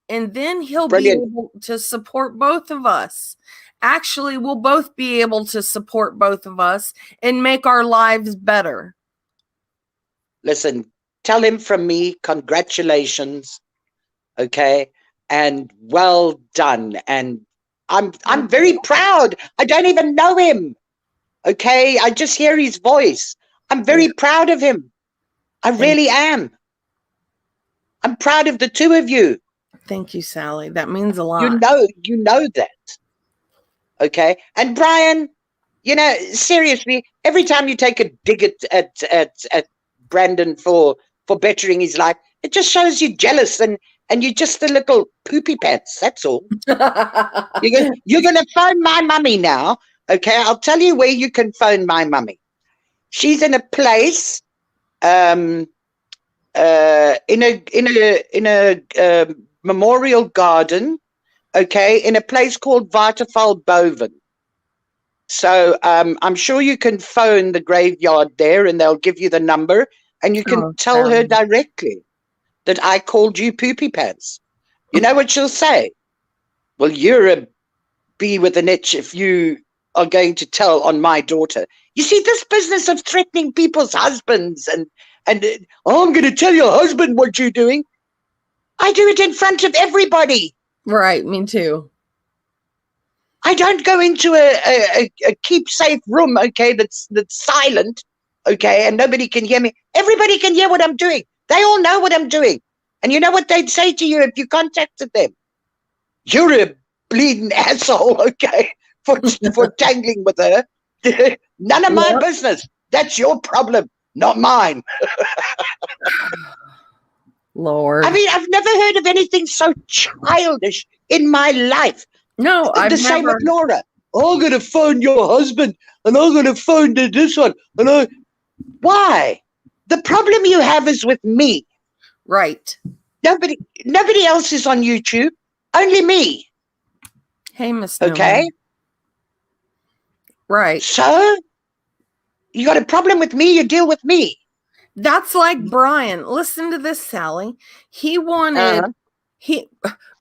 And then he'll Brilliant. be able to support both of us. Actually, we'll both be able to support both of us and make our lives better. Listen, tell him from me, congratulations, okay, and well done. And I'm very proud. I don't even know him, okay. I just hear his voice. I'm very proud of him. I really am. I'm proud of the two of you. Thank you, Sally. That means a lot. You know that. Okay. And Brian, seriously, every time you take a dig at Brandon for bettering his life, it just shows you jealous and you're just a little poopy pants. That's all. You're gonna phone my mummy now. Okay, I'll tell you where you can phone my mummy. She's in a place, in a memorial garden. Okay, in a place called Waterval Boven. So I'm sure you can phone the graveyard there, and they'll give you the number, and you can tell her directly that I called you poopy pants. You know what she'll say? Well, you're a bee with an itch if you are going to tell on my daughter. You see, this business of threatening people's husbands and I'm going to tell your husband what you're doing. I do it in front of everybody. Right, me too. I don't go into a keep safe room, okay, that's silent, okay, and nobody can hear me. Everybody can hear what I'm doing. They all know what I'm doing. And you know what they'd say to you if you contacted them? You're a bleeding asshole, okay, for tangling with her. None of my business. That's your problem, not mine. Lord. I mean, I've never heard of anything so childish in my life. No, I've same never. with Laura. I'm going to phone your husband, and I'm going to phone this one. Why? The problem you have is with me. Right. Nobody else is on YouTube. Only me. Hey, Miss Okay? Newman. Right. So, you got a problem with me, you deal with me. That's like Brian. Listen to this, Sally. He wanted,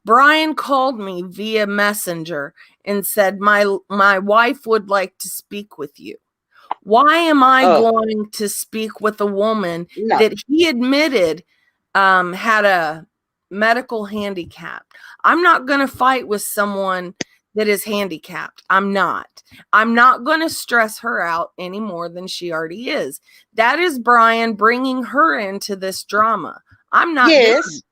Brian called me via messenger and said, my wife would like to speak with you. Why am I going to speak with a woman that he admitted had a medical handicap? I'm not going to fight with someone that is handicapped. I'm not going to stress her out any more than she already is. That is Brian bringing her into this drama. I'm not. Yes.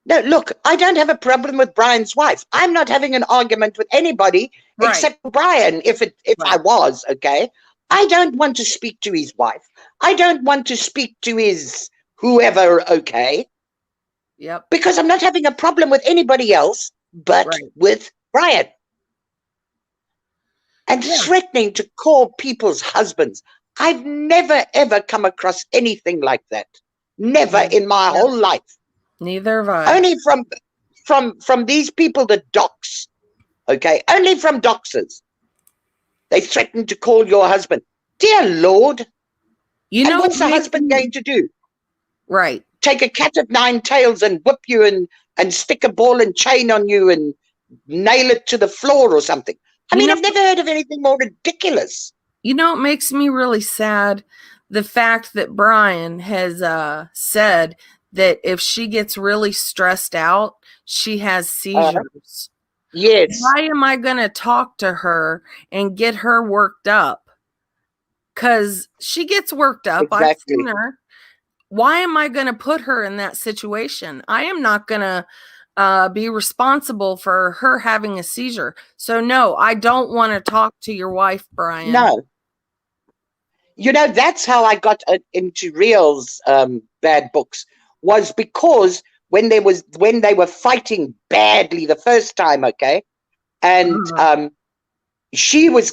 No, look, I don't have a problem with Brian's wife. I'm not having an argument with anybody except Brian, if I was, okay? I don't want to speak to his wife. I don't want to speak to his whoever, okay? Yep. Because I'm not having a problem with anybody else but with Brian. And threatening to call people's husbands. I've never, ever come across anything like that. Never in my whole life. Neither have I. Only from these people that dox. Okay? Only from doxers. They threaten to call your husband. Dear Lord. You know what's the husband going to do? Right. Take a cat of nine tails and whip you and stick a ball and chain on you and nail it to the floor or something. I mean, I've never heard of anything more ridiculous. You know, it makes me really sad, the fact that Brian has said that if she gets really stressed out, she has seizures. Yes. Why am I going to talk to her and get her worked up? Because she gets worked up. Exactly. I've seen her. Why am I going to put her in that situation? I am not going to be responsible for her having a seizure. So no, I don't want to talk to your wife, Brian. No. You know, that's how I got into Real's bad books, was because when they were fighting badly the first time, okay, and she was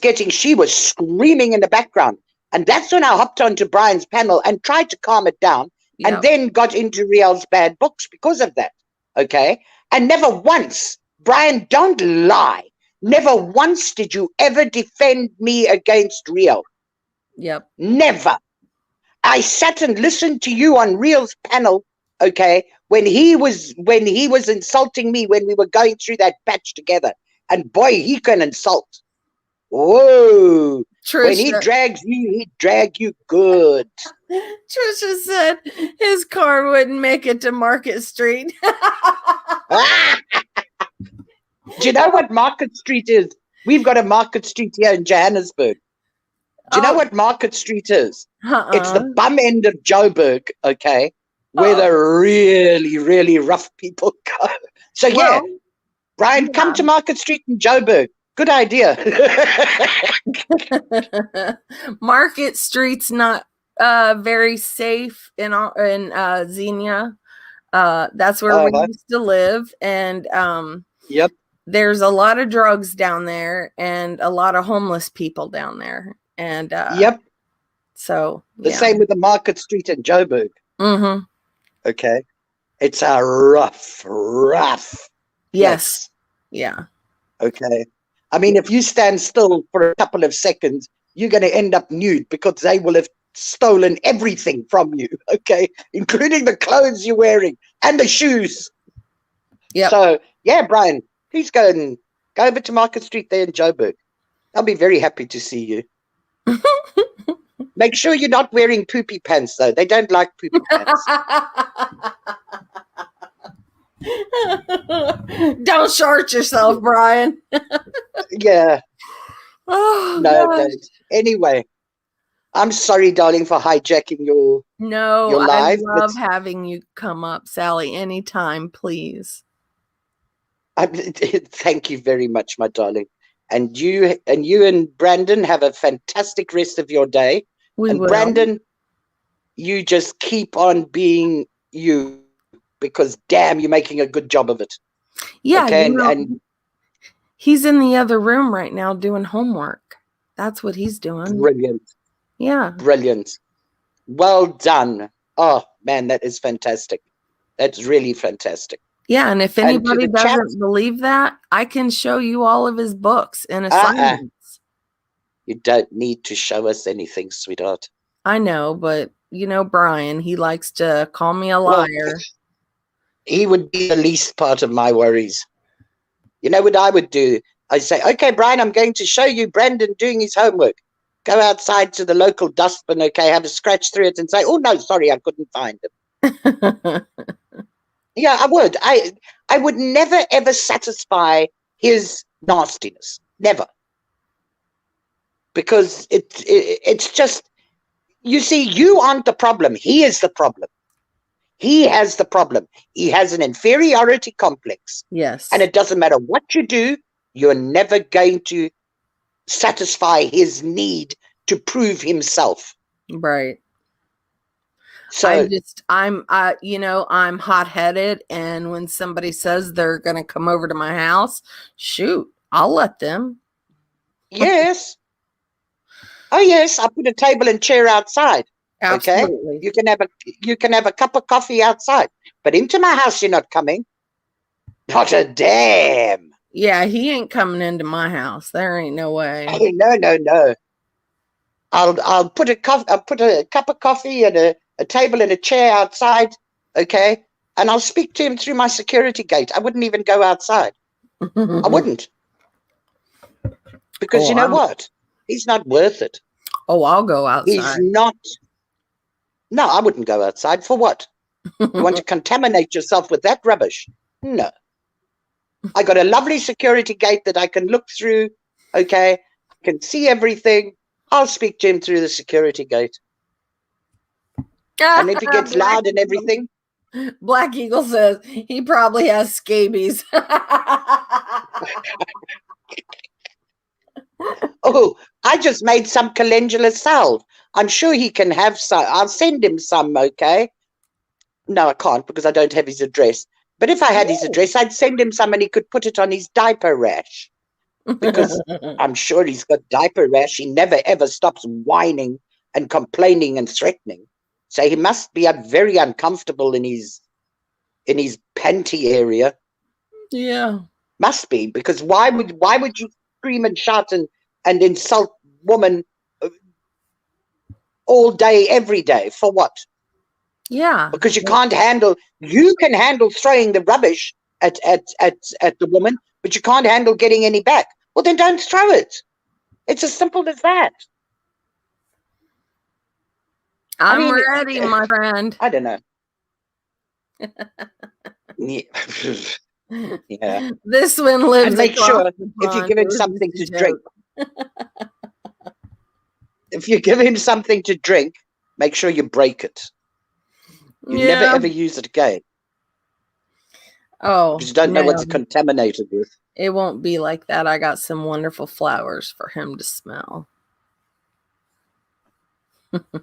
screaming in the background. And that's when I hopped onto Brian's panel and tried to calm it down, and then got into Real's bad books because of that. Okay. And never once, Brian, don't lie. Never once did you ever defend me against Real. Yep. Never. I sat and listened to you on Real's panel, okay, when he was insulting me when we were going through that patch together. And boy, he can insult. Whoa. Trisha. When he drags you, he drag you good. Trisha said his car wouldn't make it to Market Street. Do you know what Market Street is? We've got a Market Street here in Johannesburg. Do you know what Market Street is? It's the bum end of Joburg, okay? where the really, really rough people go. So yeah, Well, Brian, come to Market Street in Joburg. Good idea. Market Street's not very safe in Xenia. That's where we used to live, and Yep. there's a lot of drugs down there and a lot of homeless people down there. And Yep. so The same with the Market Street in Joburg. Mm-hmm. Okay. It's a rough Yes. place. Yeah. Okay. I mean, if you stand still for a couple of seconds, you're going to end up nude because they will have stolen everything from you. Okay. Including the clothes you're wearing and the shoes. Yeah. So, yeah, Brian, please go over to Market Street there in Joburg. I'll be very happy to see you. Make sure you're not wearing poopy pants, though. They don't like poopy pants. Don't short yourself, Brian. Yeah. Oh, No, gosh. don't. Anyway, I'm sorry, darling, for hijacking your live. I love having you come up, Sally, anytime, please. Thank you very much, my darling. And you and Brandon have a fantastic rest of your day. We will. Brandon, you just keep on being you, because damn, you're making a good job of it. Yeah, okay? and he's in the other room right now doing homework. That's what he's doing. Brilliant. Yeah. Brilliant. Well done. Oh man, that is fantastic. That's really fantastic. Yeah, and if anybody doesn't believe that, I can show you all of his books and assignments. You don't need to show us anything, sweetheart. I know, but you know Brian, he likes to call me a liar. Well, he would be the least part of my worries. You know what I would do? I'd say, okay, Brian, I'm going to show you Brandon doing his homework. Go outside to the local dustbin, okay, have a scratch through it and say, oh, no, sorry, I couldn't find him. Yeah, I would. I would never, ever satisfy his nastiness. Never. Because it's just, you see, you aren't the problem. He is the problem. He has the problem. He has an inferiority complex. Yes. And it doesn't matter what you do, you're never going to satisfy his need to prove himself. Right. So I'm hot-headed, and when somebody says they're going to come over to my house, shoot, I'll let them. Yes. Oh yes, I put a table and chair outside. Absolutely. Okay? You can have a cup of coffee outside, but into my house you're not coming. Not a damn. Yeah, he ain't coming into my house. There ain't no way. Hey, no. I'll put a cup of coffee and a table and a chair outside, okay? And I'll speak to him through my security gate. I wouldn't even go outside. I wouldn't. Because you know what? He's not worth it. Oh, I'll go outside. He's not. No, I wouldn't go outside. For what? You want to contaminate yourself with that rubbish? No. I got a lovely security gate that I can look through, okay? I can see everything. I'll speak to him through the security gate. And if he gets loud and everything. Black Eagle says he probably has scabies. Oh, I just made some calendula salve. I'm sure he can have some. I'll send him some, okay? No, I can't because I don't have his address. But if I had his address, I'd send him some and he could put it on his diaper rash. Because I'm sure he's got diaper rash. He never, ever stops whining and complaining and threatening. So he must be very uncomfortable in his panty area. Yeah. Must be, because why would you scream and shout and insult woman all day, every day? For what? Yeah. Because you can handle throwing the rubbish at the woman, but you can't handle getting any back. Well, then don't throw it. It's as simple as that. I'm ready, my friend. I don't know. Yeah. This one lives. And make sure if you give him something to drink. If you give him something to drink, make sure you break it. You never Yeah. ever use it again Oh, because you don't know no. what's contaminated with. It won't be like that. I got some wonderful flowers for him to smell.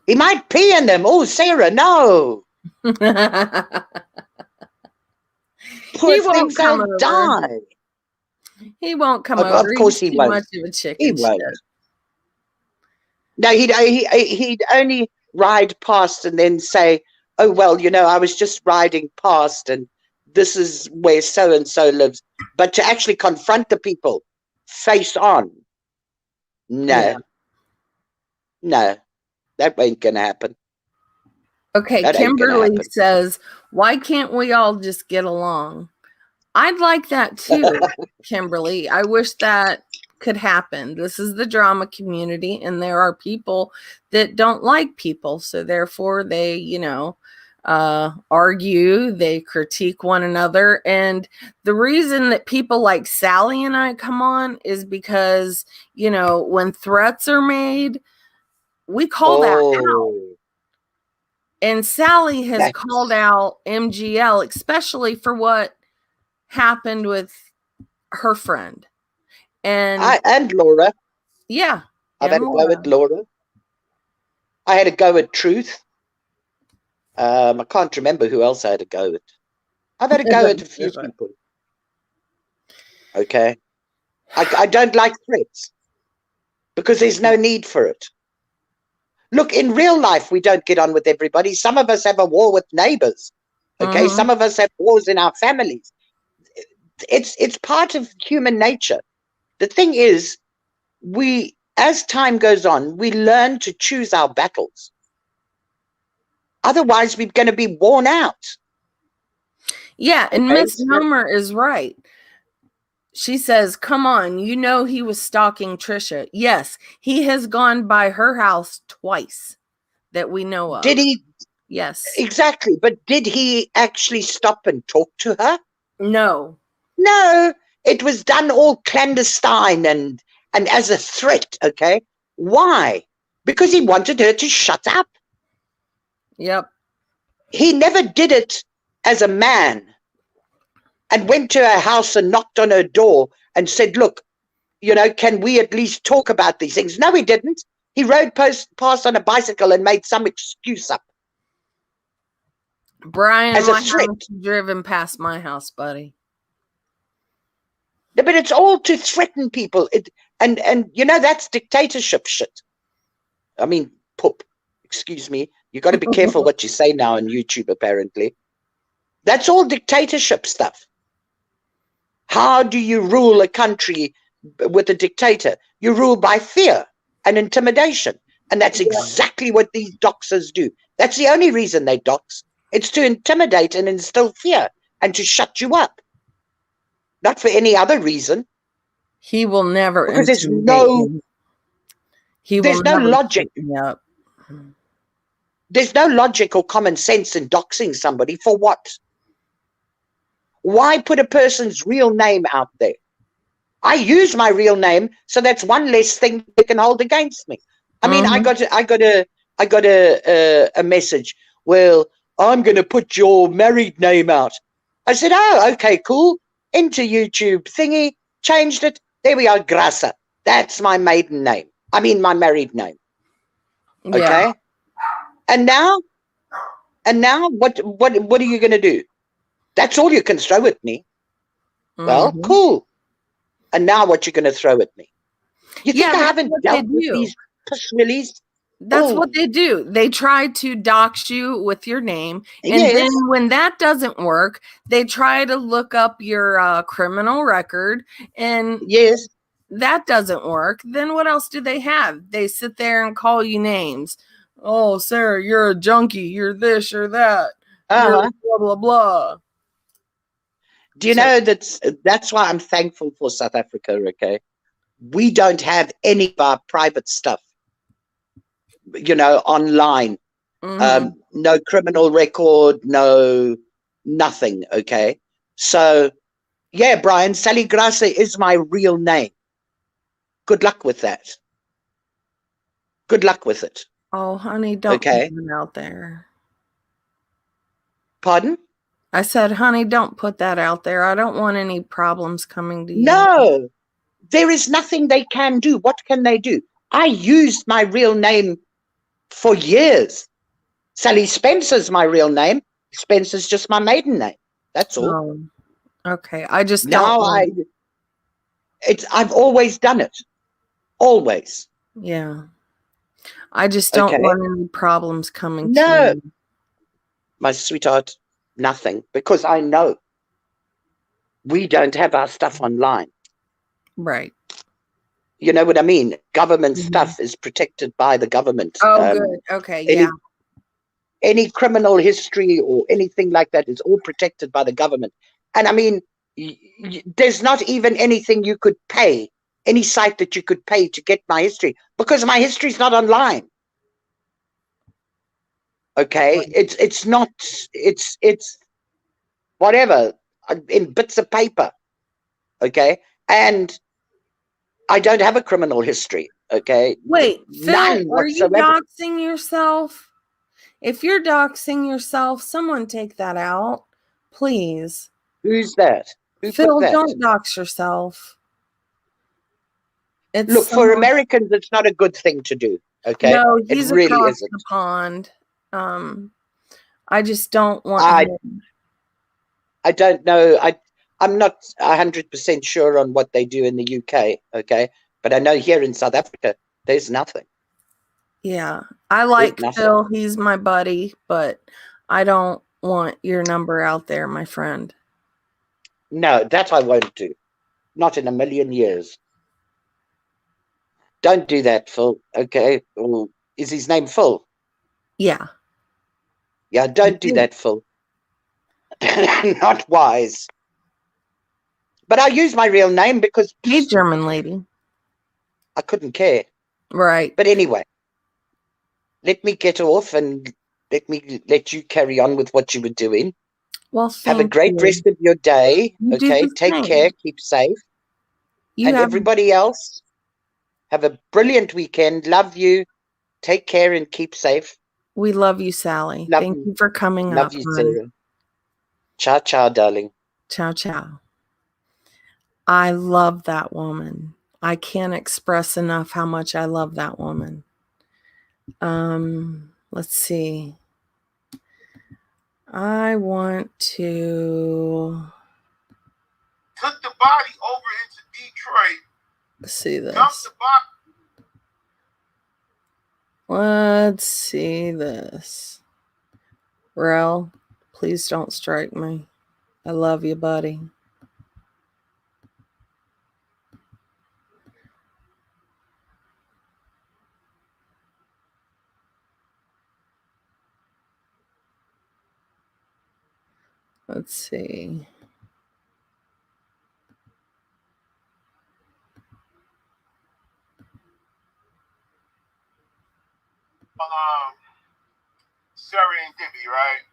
He might pee in them. Oh, Sarah, no. He Poor won't things, come they'll over. die. He won't come Of over. course He's he too won't. much of a chicken He shit. won't. No, he'd only ride past and then say, oh, well, you know, I was just riding past and this is where so-and-so lives. But to actually confront the people face on, no. Yeah. No, that ain't going to happen. Okay, That ain't gonna Kimberly happen. says, why can't we all just get along? I'd like that too, Kimberly. I wish that could happen. This is the drama community, and there are people that don't like people. So therefore they, argue, they critique one another. And the reason that people like Sally and I come on is because, when threats are made, we call that out. And Sally has called out MGL, especially for what happened with her friend. And Laura. Yeah. I've had a go at Laura. I had a go at Truth. I can't remember who else I had a go at. I've had a go at a few people. Okay. I don't like threats because there's no need for it. Look, in real life, we don't get on with everybody. Some of us have a war with neighbors. Okay. Some of us have wars in our families. It's part of human nature. The thing is, as time goes on, we learn to choose our battles. Otherwise, we're going to be worn out. Yeah, and Miss Homer is right. She says, come on, he was stalking Trisha. Yes, he has gone by her house twice that we know of. Did he? Yes. Exactly. But did he actually stop and talk to her? No. No, it was done all clandestine and as a threat, okay? Why? Because he wanted her to shut up. Yep. He never did it as a man and went to her house and knocked on her door and said, look, can we at least talk about these things? No, he didn't. He rode past on a bicycle and made some excuse up. Brian, as a why threat. haven't you driven past my house, buddy? But it's all to threaten people. And that's dictatorship shit. I mean, poop. Excuse me. You got to be careful what you say now on YouTube, apparently. That's all dictatorship stuff. How do you rule a country with a dictator? You rule by fear and intimidation. And that's exactly what these doxers do. That's the only reason they dox. It's to intimidate and instill fear and to shut you up. Not for any other reason. He will never because there's no logic. Yep. There's no logic or common sense in doxing somebody. For what? Why put a person's real name out there? I use my real name, so that's one less thing they can hold against me. I mean, I got a message. Well, I'm going to put your married name out. I said, oh, okay, cool. Into YouTube thingy, changed it. There we are, Grasa. That's my maiden name. I mean, my married name. Okay. Yeah. And now what are you going to do? That's all you can throw at me. Well, cool. And now what you're going to throw at me? You think I haven't dealt with these push willies? That's what they do. They try to dox you with your name. And then when that doesn't work, they try to look up your criminal record. And that doesn't work. Then what else do they have? They sit there and call you names. Oh, Sarah, you're a junkie. You're this, you're that. You're blah, blah, blah. Do you know that's why I'm thankful for South Africa, okay? We don't have any of our private stuff, online. No criminal record, no nothing, okay? So, yeah, Brian, Sally Grasa is my real name. Good luck with that. Good luck with it. Oh, honey, don't put it out there. Pardon? I said, honey, don't put that out there. I don't want any problems coming to you. No, there is nothing they can do. What can they do? I used my real name for years. Sally Spencer's my real name. Spencer's just my maiden name. That's all. Oh, okay. I just Now don't. I've always done it. Always. Yeah. I just don't Okay. want any problems coming No. to you. My sweetheart, nothing. Because I know we don't have our stuff online. Right. You know what I mean? Government Mhm. stuff is protected by the government. Oh, good. Okay. Any, Yeah. any criminal history or anything like that is all protected by the government. And I mean, there's not even anything you could pay, any site that you could pay to get my history, because my history is not online. Okay, Right. it's not. It's whatever in bits of paper. Okay, and I don't have a criminal history. Okay, Wait, Phil, none are you whatsoever. doxing yourself? If you're doxing yourself, someone take that out, please. Who's that? Who put Phil, that? don't dox yourself. It's Look, for someone. Americans, it's not a good thing to do. Okay, No, it he's really across isn't. the pond. I just don't want I him. I don't know. I'm not 100% sure on what they do in the UK. Okay, but I know here in South Africa, there's nothing. Yeah, I There's like nothing. Phil. He's my buddy, but I don't want your number out there, my friend. No, that I won't do. Not in a million years. Don't do that, Phil. Okay. Or is his name Phil? Yeah. Yeah, don't do that, Phil. Not wise. But I use my real name because Hey, German lady. I couldn't care. Right. But anyway, let me get off and let you carry on with what you were doing. Well, Have a thank great you. rest of your day. You do Okay. the Take same. care. Keep safe. You And have. everybody else, have a brilliant weekend. Love you. Take care and keep safe. We love you, Sally. Love Thank you. you for coming Love up, you, hon. Sarah. Ciao, ciao, darling. Ciao, ciao. I love that woman. I can't express enough how much I love that woman. Let's see. I want to Took the body over into Detroit. see Dumped this. the body. Let's see this. Rel, please don't strike me. I love you, buddy. Let's see. Sarah and Gibby, right?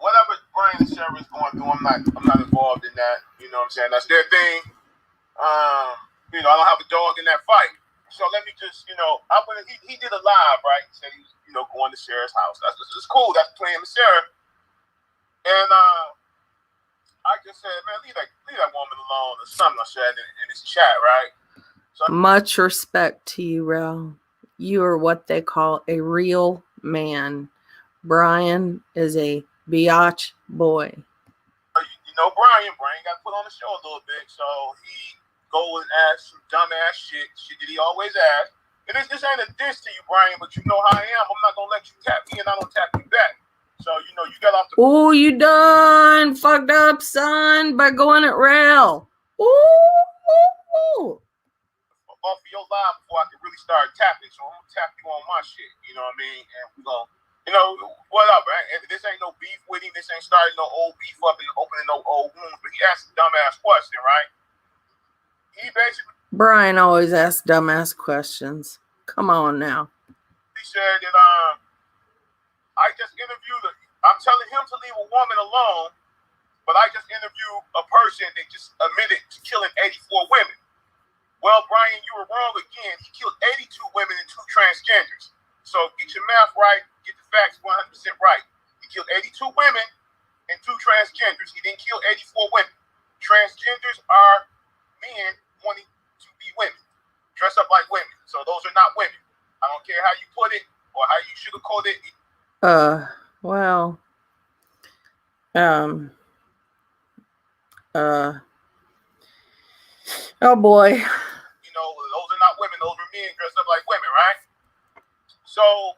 Whatever Brian and Sarah is going through, I'm not involved in that. You know what I'm saying? That's their thing. I don't have a dog in that fight. So let me just, he did a live, right? He said he was, going to Sarah's house. That's cool. That's between him and Sarah. And I just said, man, leave that woman alone, or something I said in his chat, right? So, much respect to you, Rel. You are what they call a real man. Brian is a biatch boy. Brian got put on the show a little bit, so he go and ask some dumbass shit that he always asks. And this ain't a diss to you, Brian, but you know how I am. I'm not gonna let you tap me, and I don't tap you back. So you got off the. Oh, you done fucked up, son, by going at Rel. Ooh. Off of your live before I can really start tapping, so I'm gonna tap you on my shit. You know what I mean? And we gonna. What up, man? This ain't no beef with him. This ain't starting no old beef up and opening no old wounds. But he asked a dumbass question, right? He basically. Brian always asks dumbass questions. Come on now. He said that I just interviewed I'm telling him to leave a woman alone, but I just interviewed a person that just admitted to killing 84 women. Well, Brian, you were wrong again. He killed 82 women and 2 transgenders. So get your math right, get the facts 100% right. He So those are not women. I don't care how you put it or how you sugarcoat it. Well, oh boy. You know, those are not women. Those are men dressed up like women, right? So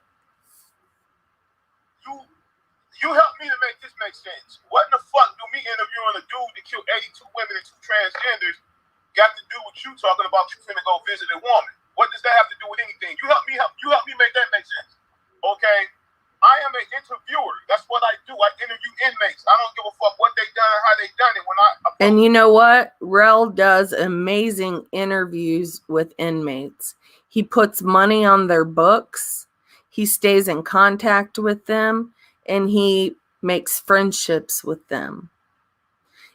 you help me to make this make sense. What in the fuck do me interviewing a dude that killed 82 women and 2 transgenders got to do with you talking about you finna go visit a woman? What does that have to do with anything? You help me make that make sense. Okay? I am an interviewer. That's what I do. I interview inmates. I don't give a fuck what they done or how they done it. And you know what? Rel does amazing interviews with inmates. He puts money on their books. He stays in contact with them, and he makes friendships with them.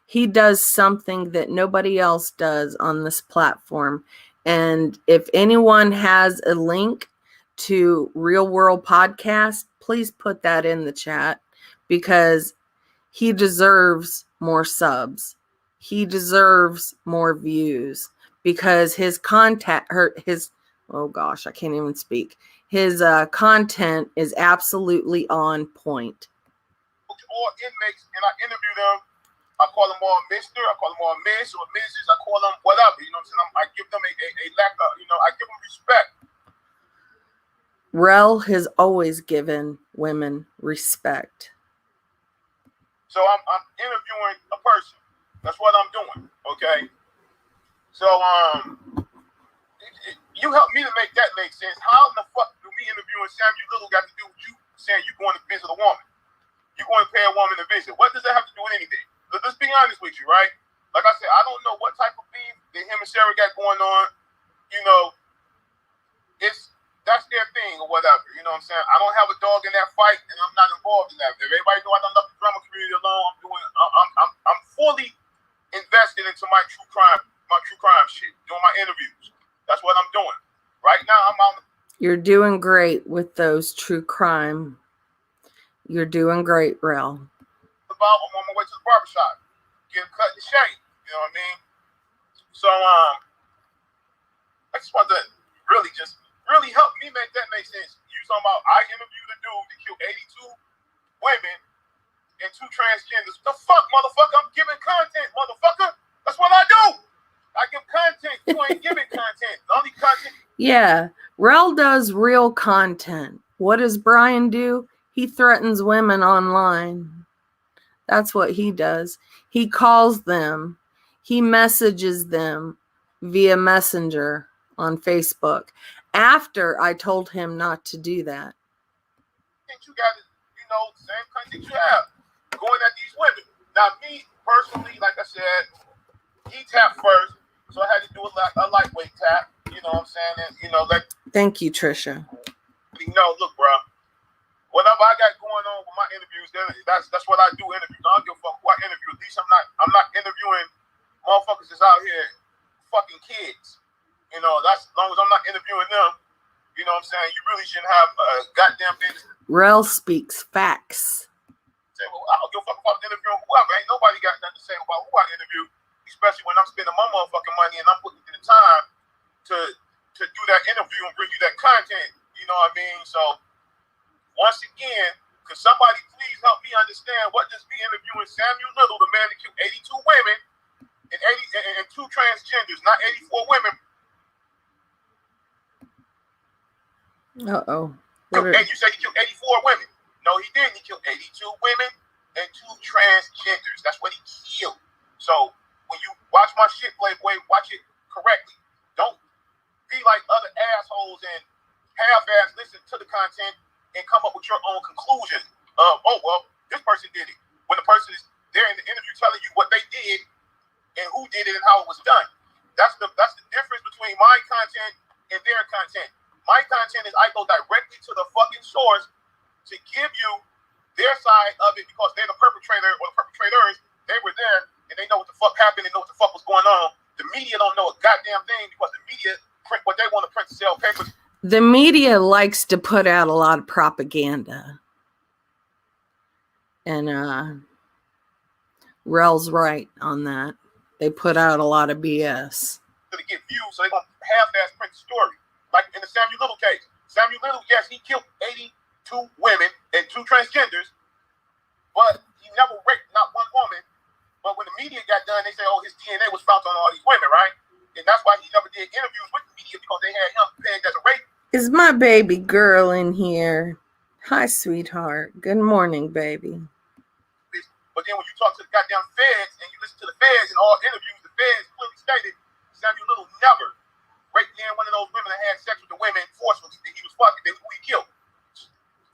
He does something that nobody else does on this platform. And if anyone has a link to Real World Podcast, please put that in the chat, because he deserves more subs. He deserves more views, because his oh gosh, I can't even speak. His content is absolutely on point. All inmates, and I interview them. I call them all Mister. I call them all Miss or Mrs. I call them whatever. You know what I'm saying? I give them a lack of, I give them respect. Rel has always given women respect. So I'm interviewing a person. That's what I'm doing. Okay. So you help me to make that make sense. How in the fuck do me interviewing Samuel Little got to do with you saying you're going to visit a woman? You're going to pay a woman to visit. What does that have to do with anything? Let's be honest with you, right? Like I said, I don't know what type of beef that him and Sarah got going on. You know, that's their thing or whatever. You know what I'm saying? I don't have a dog in that fight, and I'm not involved in that. If everybody know I don't love the drama community alone, I'm fully invested into my true crime shit, doing my interviews. That's what I'm doing. Right now, I'm out. You're doing great with those true crime. You're doing great, Rel. I'm on my way to the barbershop, getting cut and shaved. You know what I mean? So I just want to really help me make that make sense. You talking about I interviewed a dude that killed 82 women and 2 transgenders. The fuck, motherfucker? I'm giving content, motherfucker. That's what I do. I give content. You ain't giving content. The only content. Yeah, Rel does real content. What does Brian do? He threatens women online. That's what he does. He calls them. He messages them via Messenger on Facebook after I told him not to do that. You got the same content you have going at these women. Now, me personally, like I said, he tapped first, so I had to do a lightweight tap. You know what I'm saying? And, Thank you, Trisha. Look, bro. Whatever I got going on with my interviews, that's what I do. Interviews. I don't give a fuck who I interview. At least I'm not interviewing motherfuckers that's out here fucking kids. That's as long as I'm not interviewing them. You know what I'm saying? You really shouldn't have goddamn things. Rel speaks facts. Say, well, I don't give a fuck about interviewing whoever. Ain't nobody got nothing to say about who I interview, especially when I'm spending my motherfucking money and I'm putting in the time to do that interview and bring you that content. You know what I mean? So once again, could somebody please help me understand what does me interviewing Samuel Little, the man that killed 82 women and 2 transgenders, not 84 women. Uh-oh. And you said he killed 84 women. No, he didn't. He killed 82 women and 2 transgenders. That's what he killed. So when you watch my shit, Playboy, watch it correctly. Don't be like other assholes and half-ass listen to the content and come up with your own conclusion of, this person did it. When the person is there in the interview telling you what they did and who did it and how it was done. That's the difference between my content and their content. My content is I go directly to the fucking source to give you their side of it because they're the perpetrator or the perpetrators. They were there and they know what the fuck happened and know what the fuck was going on. The media don't know a goddamn thing because the media print what they want to print to sell papers. The media likes to put out a lot of propaganda. And Rel's right on that. They put out a lot of BS. To get views, so they're going to half-ass print the story. Like in he killed 82 women and 2 transgenders, but he never raped not one woman. But when the media got done, they say, oh, his DNA was found on all these women, right? And that's why he never did interviews with the media, because they had him pegged as a rapist. Is my baby girl in here? Hi, sweetheart. Good morning, baby. But then when you talk to the goddamn feds and you listen to the feds in all interviews, the feds clearly stated Samuel Little never raped one of those women that had sex with the women forcefully that he was fucking, that who he killed.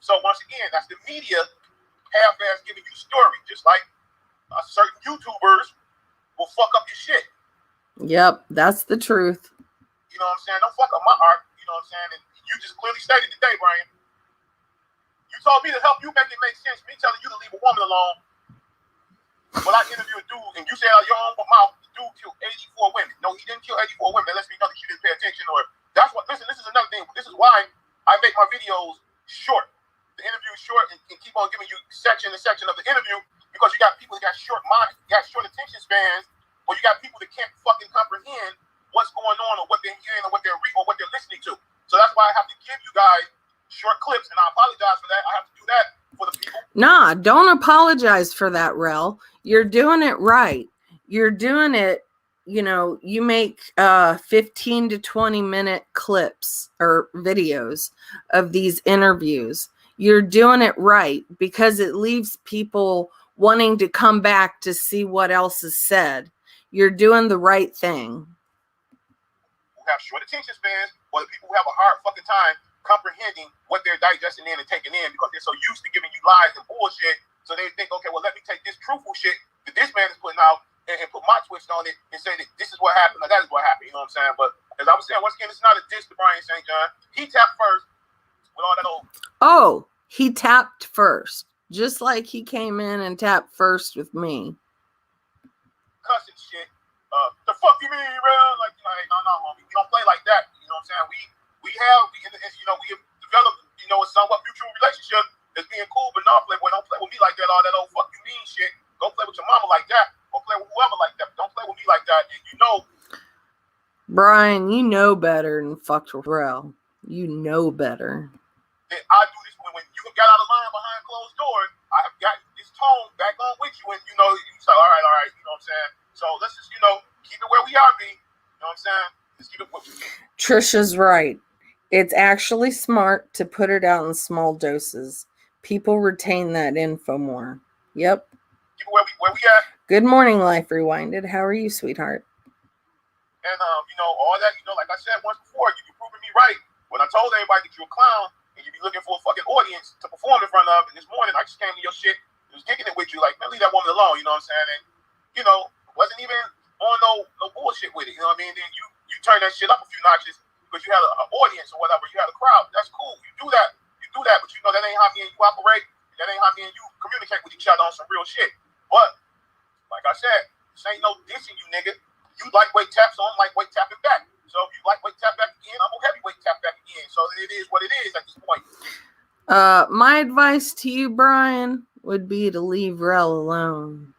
So once again, that's the media half-ass giving you the story, just like certain YouTubers will fuck up your shit. Yep, that's the truth. You know what I'm saying? Don't fuck up my art. You know what I'm saying? And you just clearly stated today, Brian. You told me to help you make it make sense. Me telling you to leave a woman alone. Well, I interviewed a dude, and you said out your own mouth, the dude killed 84 women. No, he didn't kill 84 women. That lets me know that you didn't pay attention. Or that's what. Listen, this is another thing. This is why I make my videos short. The interview is short, and keep on giving you section to section of the interview, because you got people that got short minds, got short attention spans, or you got people that can't fucking comprehend what's going on, or what they're hearing, or what they're reading, or what they're listening to. So that's why I have to give you guys short clips, and I apologize for that. I have to do that for the people. Nah, don't apologize for that, Rel. You're doing it right. You're doing it, you know, you make 15 to 20 minute clips or videos of these interviews. You're doing it right because it leaves people wanting to come back to see what else is said. You're doing the right thing. Who have short attention spans, or the people who have a hard fucking time comprehending what they're digesting in and taking in, because they're so used to giving you lies and bullshit. So they think, okay, well, let me take this truthful shit that this man is putting out and put my twist on it and say that this is what happened or that is what happened. You know what I'm saying? But as I was saying, once again, it's not a diss to Brian St. John. He tapped first with all that old. Oh, he tapped first, just like he came in and tapped first with me. Cussing shit. The fuck you mean, bro? Like, no, homie. We don't play like that. You know what I'm saying? We have developed, a somewhat mutual relationship as being cool, but don't play with me like that. All that old fuck you mean shit. Don't play with your mama like that, or play with whoever like that. Don't play with me like that. And Brian, you know better than fuck with Rel. You know better. That I do this when you got out of line behind closed doors. I have gotten this tone back on with you, and you say, all right. You know what I'm saying? So let's just keep it where we are, B. You know what I'm saying? Let's keep it. Trisha's right. It's actually smart to put it out in small doses. People retain that info more. Yep. Keep it where we at. Good morning, Life Rewinded. How are you, sweetheart? And all that, like I said once before, you've proven me right. When I told everybody that you're a clown and you be looking for a fucking audience to perform in front of, and this morning I just came to your shit, and was kicking it with you, like, man, leave that woman alone, you know what I'm saying? And wasn't even on no bullshit with it, you know what I mean? Then you turn that shit up a few notches because you had an audience or whatever, you had a crowd. That's cool. You do that, but that ain't how me and you operate. That ain't how me and you communicate with each other on some real shit. But like I said, this ain't no dissing you, nigga. You lightweight tap, so I'm lightweight tapping back. So if you lightweight tap back again, I'm gonna heavyweight tap back again. So it is what it is at this point. My advice to you, Brian, would be to leave Rel alone.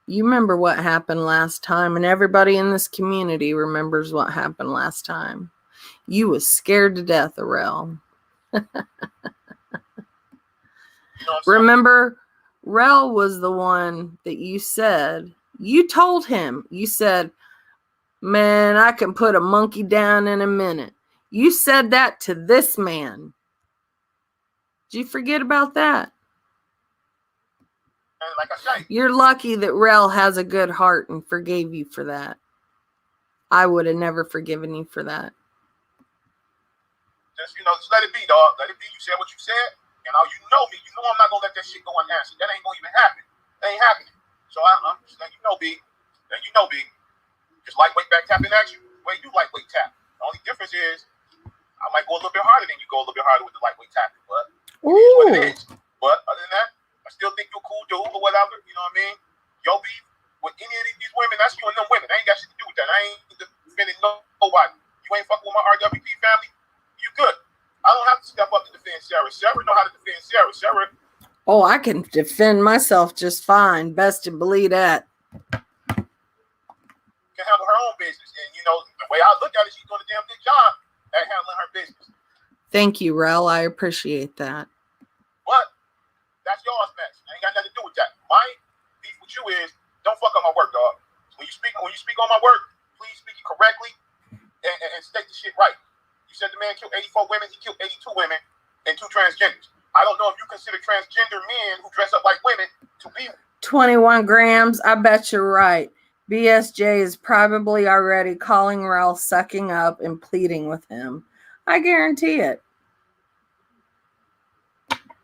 You remember what happened last time, and everybody in this community remembers what happened last time. You was scared to death of Rel. Remember, Rel was the one that you told him, you said, man, I can put a monkey down in a minute. You said that to this man. Did you forget about that? And like I say, you're lucky that Rel has a good heart and forgave you for that. I would have never forgiven you for that. Just let it be, dog. Let it be. You said what you said, and now you know me. You know I'm not gonna let that shit go unanswered. That ain't gonna even happen. That ain't happening. So I'm just letting you know, B. Just lightweight back tapping at you. Wait, you lightweight tap. The only difference is I might go a little bit harder than you go a little bit harder with the lightweight tapping, but it is what it is. But other than that, I still think you're a cool dude or whatever. You know what I mean? Yo, beef with any of these women, that's you and them women. I ain't got shit to do with that. I ain't defending nobody. You ain't fucking with my RWP family, you good. I don't have to step up to defend Sarah. Sarah know how to defend Sarah. Sarah. Oh, I can defend myself just fine. Best to believe that. Can handle her own business. And, the way I look at it, she's doing a damn good job at handling her business. Thank you, Rel. I appreciate that. But that's y'all's mess. I ain't got nothing to do with that. My beef with you is don't fuck up my work, dog. When you speak on my work, please speak it correctly and state the shit right. You said the man killed 84 women. He killed 82 women and 2 transgenders. I don't know if you consider transgender men who dress up like women to be 21 grams. I bet you're right. BSJ is probably already calling Rel, sucking up, and pleading with him. I guarantee it.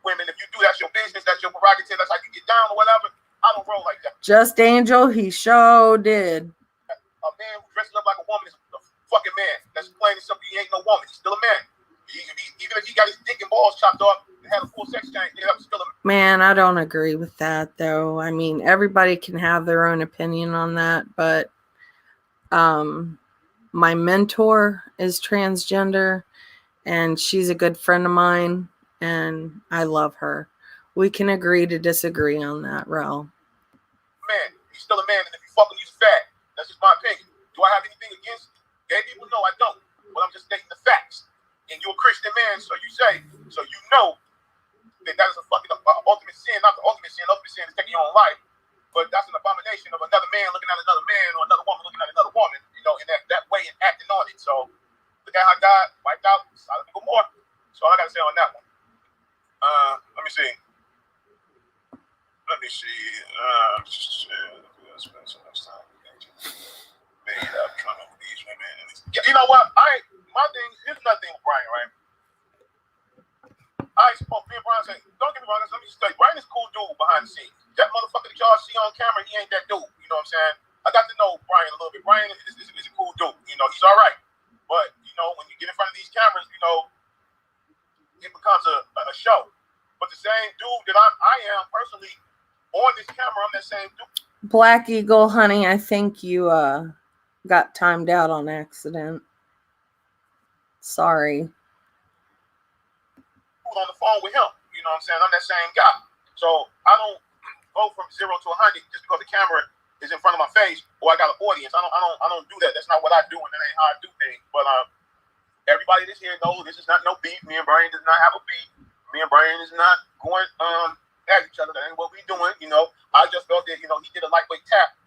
women. If you do, that's your business. That's your prerogative. That's how you get down or whatever. I don't roll like that. Just Angel, he sure did. A man who dresses up like a woman is a fucking man. That's plain and simple. He ain't no woman. He's still a man. Even if he got his dick and balls chopped off and had a full sex change, that was still a man. Man, I don't agree with that, though. I mean, everybody can have their own opinion on that, but my mentor is transgender, and she's a good friend of mine, and I love her. We can agree to disagree on that, Rel. Man, he's still a man, and if you fucking use fat, that's just my opinion. Do I have anything against gay people? No, I don't. But I'm just stating the facts. And you're a Christian man, so you say, so you know that is a fucking ultimate sin. Not the ultimate sin is taking your own life, but that's an abomination of another man looking at another man or another woman looking at another woman, you know, in that way and acting on it. So look at how God wiped out Sodom and Gomorrah. So all I gotta say on that one. Let me see. Spend so much time made up coming with these women. You know what? My thing, here's nothing with Brian, right? I spoke me and Brian say, don't get me wrong, let me just tell you, Brian is a cool dude behind the scenes. That motherfucker that y'all see on camera, he ain't that dude. You know what I'm saying? I got to know Brian a little bit. Brian is a cool dude. You know, he's all right. But, you know, when you get in front of these cameras, you know, it becomes a show. But the same dude that I am personally on this camera, I'm that same dude. Black Eagle, honey, I think you got timed out on accident. Sorry. On the phone with him, you know what I'm saying? I'm that same guy. So I don't go from 0 to 100 just because the camera is in front of my face or I got an audience. I don't do that. That's not what I do, and that ain't how I do things. But everybody that's here knows this is not no beef. Me and Brian does not have a beef. Me and Brian is not going at each other. That ain't what we doing. You know, I just felt that, you know, he did a lightweight tap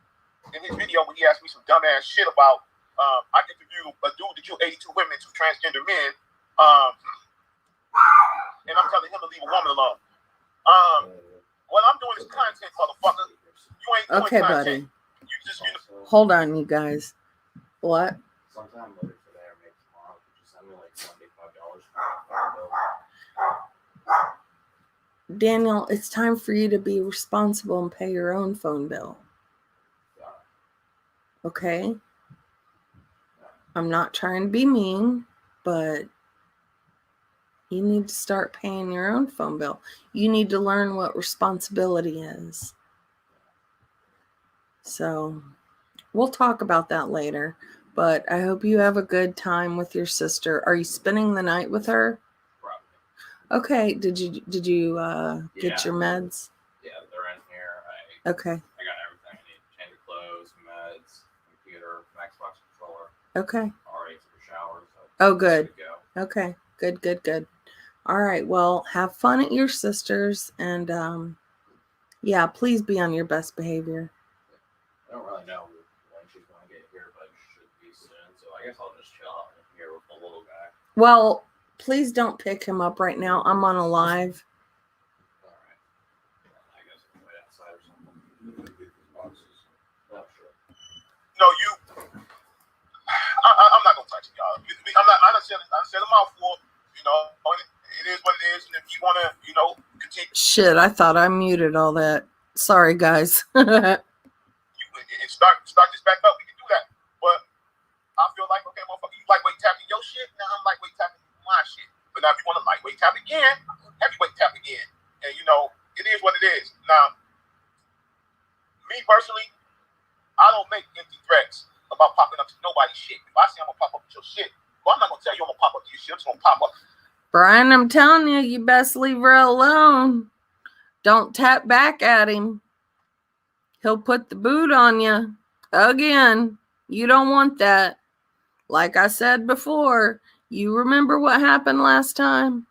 in his video when he asked me some dumbass shit about I interviewed a dude that killed 82 women, 2 transgender men. And I'm telling him to leave a woman alone. What I'm doing is content, motherfucker. You ain't doing Okay, content. buddy. You just Hold on, you guys. What? Sometime later today or maybe tomorrow, just send me like $75. Daniel, it's time for you to be responsible and pay your own phone bill. Okay? I'm not trying to be mean, but you need to start paying your own phone bill. You need to learn what responsibility is. So we'll talk about that later, but I hope you have a good time with your sister. Are you spending the night with her? Probably. Okay. Did you get your meds? Yeah, they're in here. Okay. I got everything I need. Change of clothes, meds, computer, Xbox controller. Okay. Already took a shower. So Oh, good. Go. Okay. Good. All right. Well, have fun at your sister's, and yeah, please be on your best behavior. I don't really know when she's going to get here, but it should be soon. So I guess I'll just chill out here with the little guy. Well, please don't pick him up right now. I'm on a live. All right. I guess I can wait outside or something. Oh, sure. No, I'm not gonna touch it, y'all. I said a mouthful. You know, it is what it is, and if you wanna, you know, continue. Shit, I thought I muted all that. Sorry, guys. And start this back up, we can do that. But I feel like, okay, motherfucker, you lightweight tapping your shit, now I'm lightweight tapping my shit. But now if you want to lightweight tap again, heavyweight tap again. And you know, it is what it is. Now, me personally, I don't make empty threats about popping up to nobody's shit. If I say I'm gonna pop up to your shit, well, I'm not gonna tell you I'm gonna pop up to your shit, I'm just gonna pop up. Brian, I'm telling you, you best leave her alone. Don't tap back at him. He'll put the boot on you. Again, you don't want that. Like I said before, you remember what happened last time?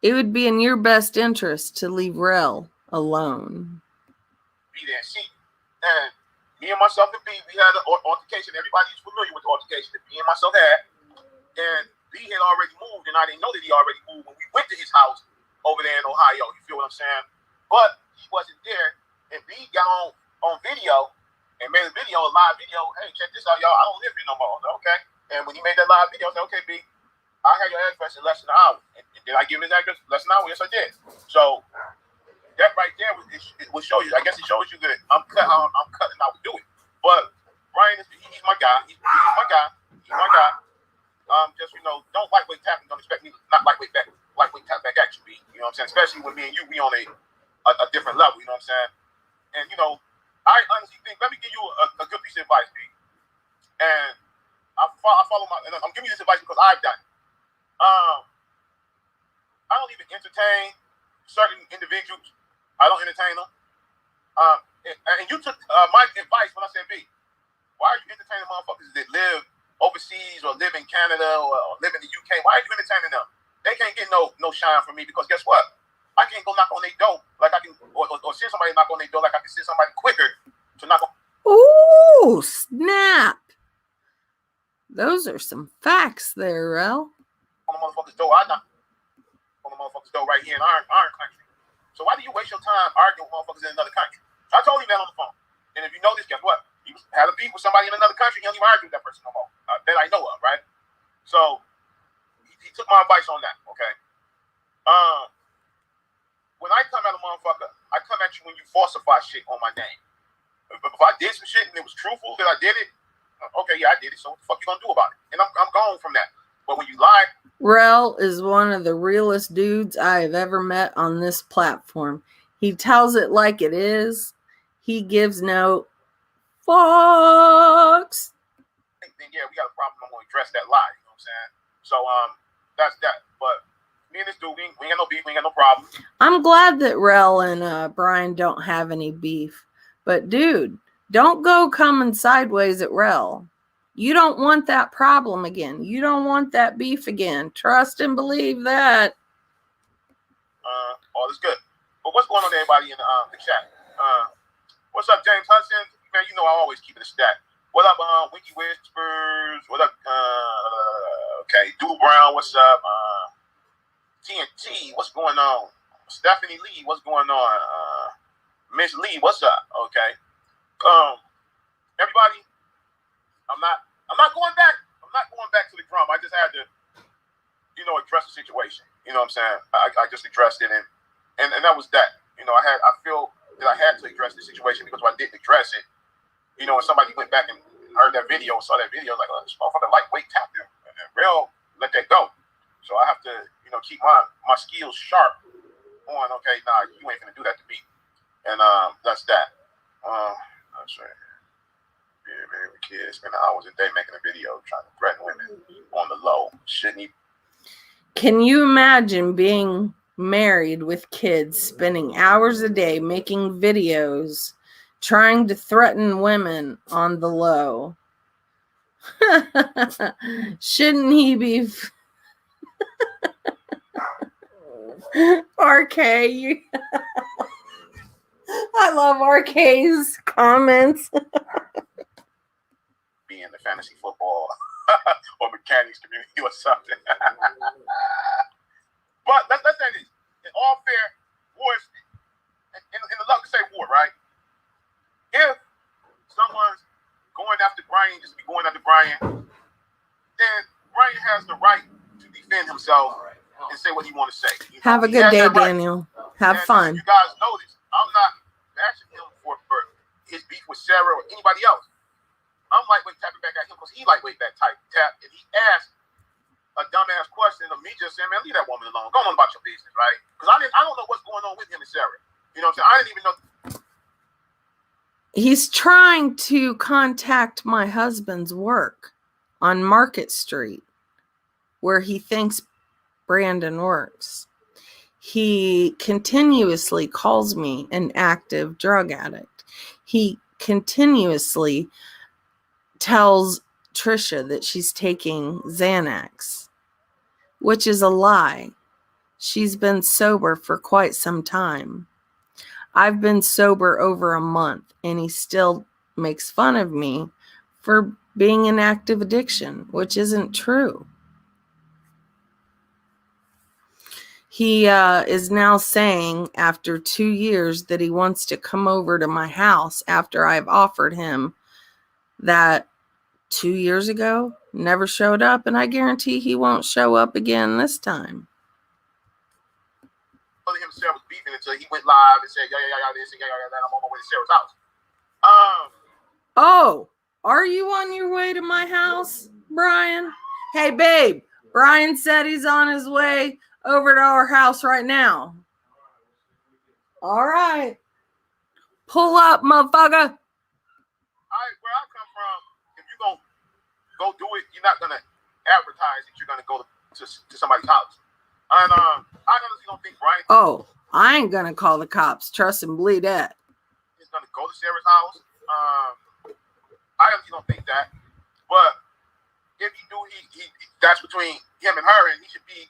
It would be in your best interest to leave Rel alone. Be there and see. And me and myself and B, we had an altercation. Everybody's familiar with the altercation that me and myself had. And B had already moved, and I didn't know that he already moved when we went to his house over there in Ohio. You feel what I'm saying? But he wasn't there. And B got on video and made a video, a live video. Hey, check this out, y'all. I don't live here no more. I said, okay. And when he made that live video, I said, okay, B, I had your address in less than an hour. And did I give him his address in less than an hour? Yes, I did. So that right there will show you. I guess it shows you that I'm cutting out to do it. But Brian, he's my guy. He's my guy. He's my guy. Just don't lightweight tapping. Don't expect me to not lightweight tap back at you, B. You know what I'm saying? Especially when me and you, we on a different level. You know what I'm saying? And I honestly think. Let me give you a good piece of advice, B. And I follow and I'm giving you this advice because I've done it. I don't even entertain certain individuals. I don't entertain them. And you took my advice when I said, B, why are you entertaining motherfuckers that live overseas or live in Canada or live in the UK? Why are you entertaining them? They can't get no shine from me because guess what? I can't go knock on their door like I can, or send somebody knock on their door like I can send somebody quicker to knock on. Ooh, snap. Those are some facts there, Rel. On the motherfucker's door. I knock on the motherfucker's door right here in our country. So why do you waste your time arguing with motherfuckers in another country? I told him that on the phone. And if you know this, guess what? He had a beef with somebody in another country. He don't even argue with that person no more. That I know of, right? So he took my advice on that, okay? When I come at a motherfucker, I come at you when you falsify shit on my name. If I did some shit and it was truthful that I did it, okay, yeah, I did it. So what the fuck you gonna do about it? And I'm gone from that. But when you lie, Rel is one of the realest dudes I have ever met on this platform. He tells it like it is. He gives no fucks. then yeah, we got a problem. I'm gonna address that lie. You know what I'm saying? So that's that. But me and this dude, we ain't got no beef. We ain't got no problem. I'm glad that Rel and Brian don't have any beef. But dude, don't go coming sideways at Rel. You don't want that problem again. You don't want that beef again. Trust and believe that. All is good. But what's going on, everybody in the chat? What's up, James Hudson? Man, you know I always keep it a stat. What up, Wiki Whispers? What up? Okay, Dude Brown. What's up? TNT. What's going on? Stephanie Lee. What's going on? Miss Lee. What's up? Okay. Everybody. I'm not going back. I'm not going back to the drum. I just had to, address the situation. You know what I'm saying? I just addressed it, and that was that. I feel that I had to address the situation because if I didn't address it, and somebody went back and heard that video, saw that video, like, oh, this motherfucker lightweight tapped him, and then Real let that go. So I have to, keep my skills sharp on. Okay, nah, you ain't gonna do that to me, and that's that. That's right. Yeah, man, kids spend hours a day making a video trying to threaten women on the low. Shouldn't he? Can you imagine being married with kids, spending hours a day making videos, trying to threaten women on the low? Shouldn't he be? RK, I love RK's comments. Be in the fantasy football or mechanics community or something. But let's say this. In all fair, war is in the luck say war, right? If someone's going after Brian, just be going after Brian, then Brian has the right to defend himself and say what he want to say. Have a good day, Daniel. Have fun. You guys know this. I'm not bashing him for his beef with Sarah or anybody else. I'm lightweight tapping back at him because he lightweight that type tap, and he asked a dumbass question of me just saying, man, leave that woman alone. Go on about your business, right? Because I don't know what's going on with him and Sarah. You know what I'm saying? I didn't even know. He's trying to contact my husband's work on Market Street, where he thinks Brandon works. He continuously calls me an active drug addict. He continuously tells Trisha that she's taking Xanax, which is a lie. She's been sober for quite some time. I've been sober over a month, and he still makes fun of me for being in active addiction, which isn't true. He is now saying after 2 years that he wants to come over to my house after I've offered him that 2 years ago, never showed up, and I guarantee he won't show up again this time. Himself was beefing until he went live and said, yeah, this, yeah, that. I'm on my way to Sarah's house. Oh, are you on your way to my house, Brian? Hey, babe, Brian said he's on his way over to our house right now. All right. Pull up, motherfucker. Where I come from, if you're going to go do it, you're not going to advertise that you're going to go to somebody's house. And I honestly don't think Brian... Oh, I ain't going to call the cops. Trust and believe that. He's going to go to Sarah's house. I honestly don't think that. But if he do, he that's between him and her, and he should be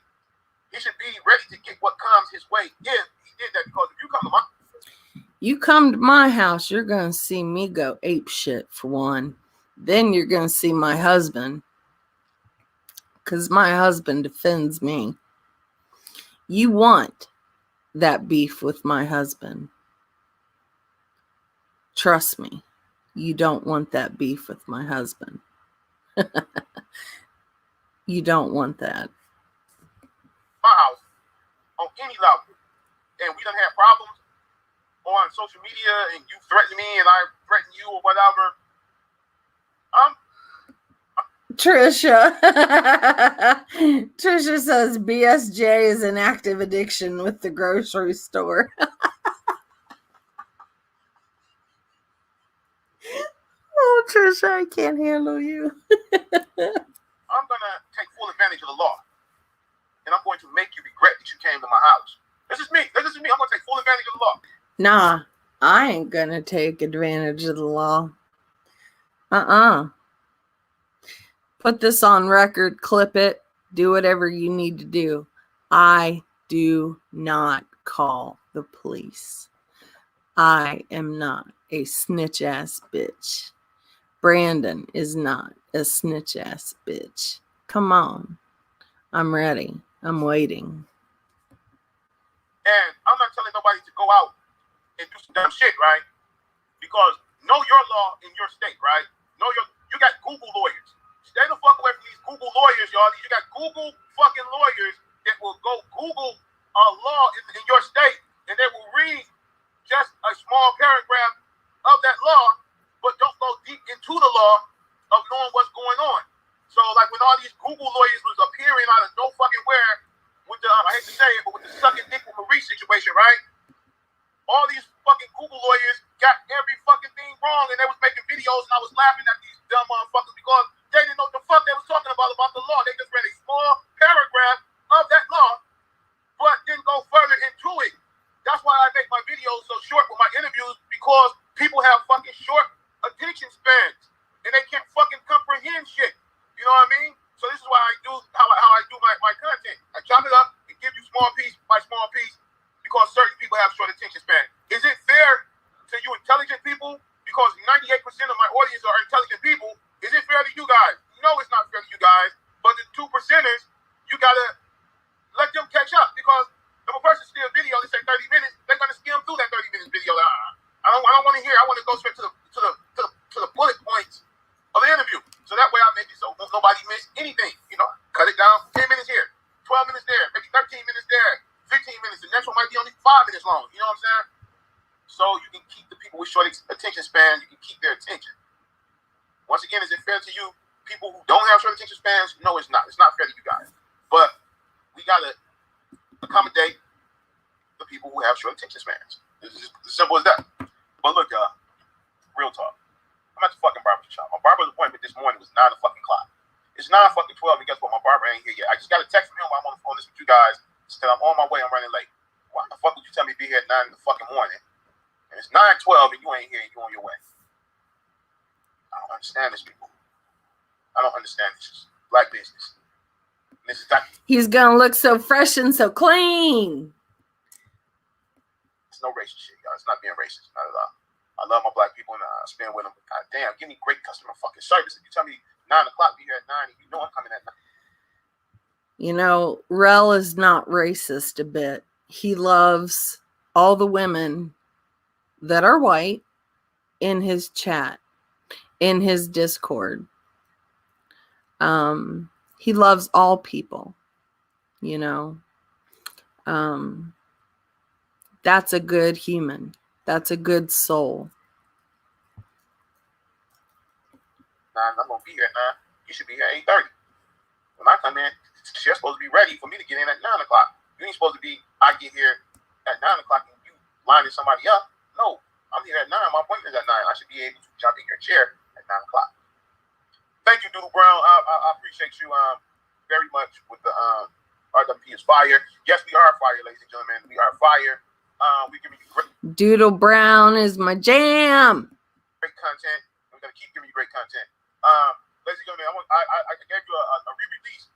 ready to get what comes his way if he did that. Because if you come to my house, you're going to see me go ape shit for one. Then you're going to see my husband, because my husband defends me. You want that beef with my husband. Trust me, you don't want that beef with my husband. You don't want that. My house on any level, and we done had problems on social media, and you threaten me, and I threaten you, or whatever. Trisha. Trisha says BSJ is an active addiction with the grocery store. Oh, Trisha, I can't handle you. I'm going to take full advantage of the law, and I'm going to make you regret that you came to my house. This is me. I'm going to take full advantage of the law. Nah, I ain't going to take advantage of the law. Put this on record, clip it, do whatever you need to do. I do not call the police. I am not a snitch ass bitch. Brandon is not a snitch ass bitch. Come on. I'm ready. I'm waiting. And I'm not telling nobody to go out and do some dumb shit, right? Because know your law in your state, right? You got Google lawyers. Stay the fuck away from these Google lawyers, y'all. You got Google fucking lawyers that will go Google a law in your state, and they will read just a small paragraph of that law, but don't go deep into the law of knowing what's going on. So, like when all these Google lawyers was appearing out of no fucking where with the, I hate to say it, but with the sucking dick with Marie situation, right? All these fucking Google lawyers got every fucking thing wrong, and they was making videos, and I was laughing at these dumb motherfuckers because they didn't know what the fuck they was talking about the law. They just read a small paragraph of that law, but didn't go further into it. That's why I make my videos so short with my interviews, because people have fucking short attention spans, and they can't fucking comprehend shit. You know what I mean? So this is why I do how I do my content. I chop it up and give you small piece by small piece, because certain people have short attention span. Is it fair to you intelligent people? Because 98% of my audience are intelligent people. Is it fair to you guys? No, it's not fair to you guys. But the 2%ers, you gotta let them catch up, because if a person steals a video, they say 30 minutes, they're gonna skim through that 30 minutes video. I don't want to hear. I want to go straight to the bullet points of the interview. So that way I make it so nobody miss anything. You know, cut it down. 10 minutes here, 12 minutes there, maybe 13 minutes there, 15 minutes. The next one might be only 5 minutes long. You know what I'm saying? So you can keep the people with short attention span. You can keep their attention. Once again, is it fair to you people who don't have short attention spans? No, it's not. It's not fair to you guys. But we gotta accommodate the people who have short attention spans. It's just as simple as that. But look, real talk. I'm at the fucking barber shop. My barber's appointment this morning was 9 o'clock. It's 9:12, and guess what? My barber ain't here yet. I just got a text from him while I'm on the phone with you guys. Said I'm on my way. I'm running late. Why the fuck would you tell me to be here at 9 in the fucking morning? And it's 9:12, and you ain't here. And you on your way. I don't understand this, people. I don't understand. This is black business. This is that. He's gonna look so fresh and so clean. It's no racist shit, y'all. It's not being racist, not at all. I love my black people and I spend with them. God damn, give me great customer fucking service. If you tell me 9 o'clock, be here at 9, and you know I'm coming at 9. You know, Rel is not racist a bit. He loves all the women that are white in his chat, in his Discord. He loves all people, you know. That's a good human. That's a good soul. 9, I'm gonna be here at 9. You should be here at 8:30. When I come in, you're supposed to be ready for me to get in at 9 o'clock. You ain't supposed to be, I get here at 9 o'clock and you lining somebody up. No, I'm here at 9. My appointment is at 9. I should be able to jump in your chair at 9 o'clock. Thank you, Doodle Brown. I appreciate you very much with the RWP is fire. Yes, we are fire, ladies and gentlemen. We are fire. We give you great Doodle Brown is my jam. content. We're gonna keep giving you great content. Ladies and gentlemen, I gave you a re-release,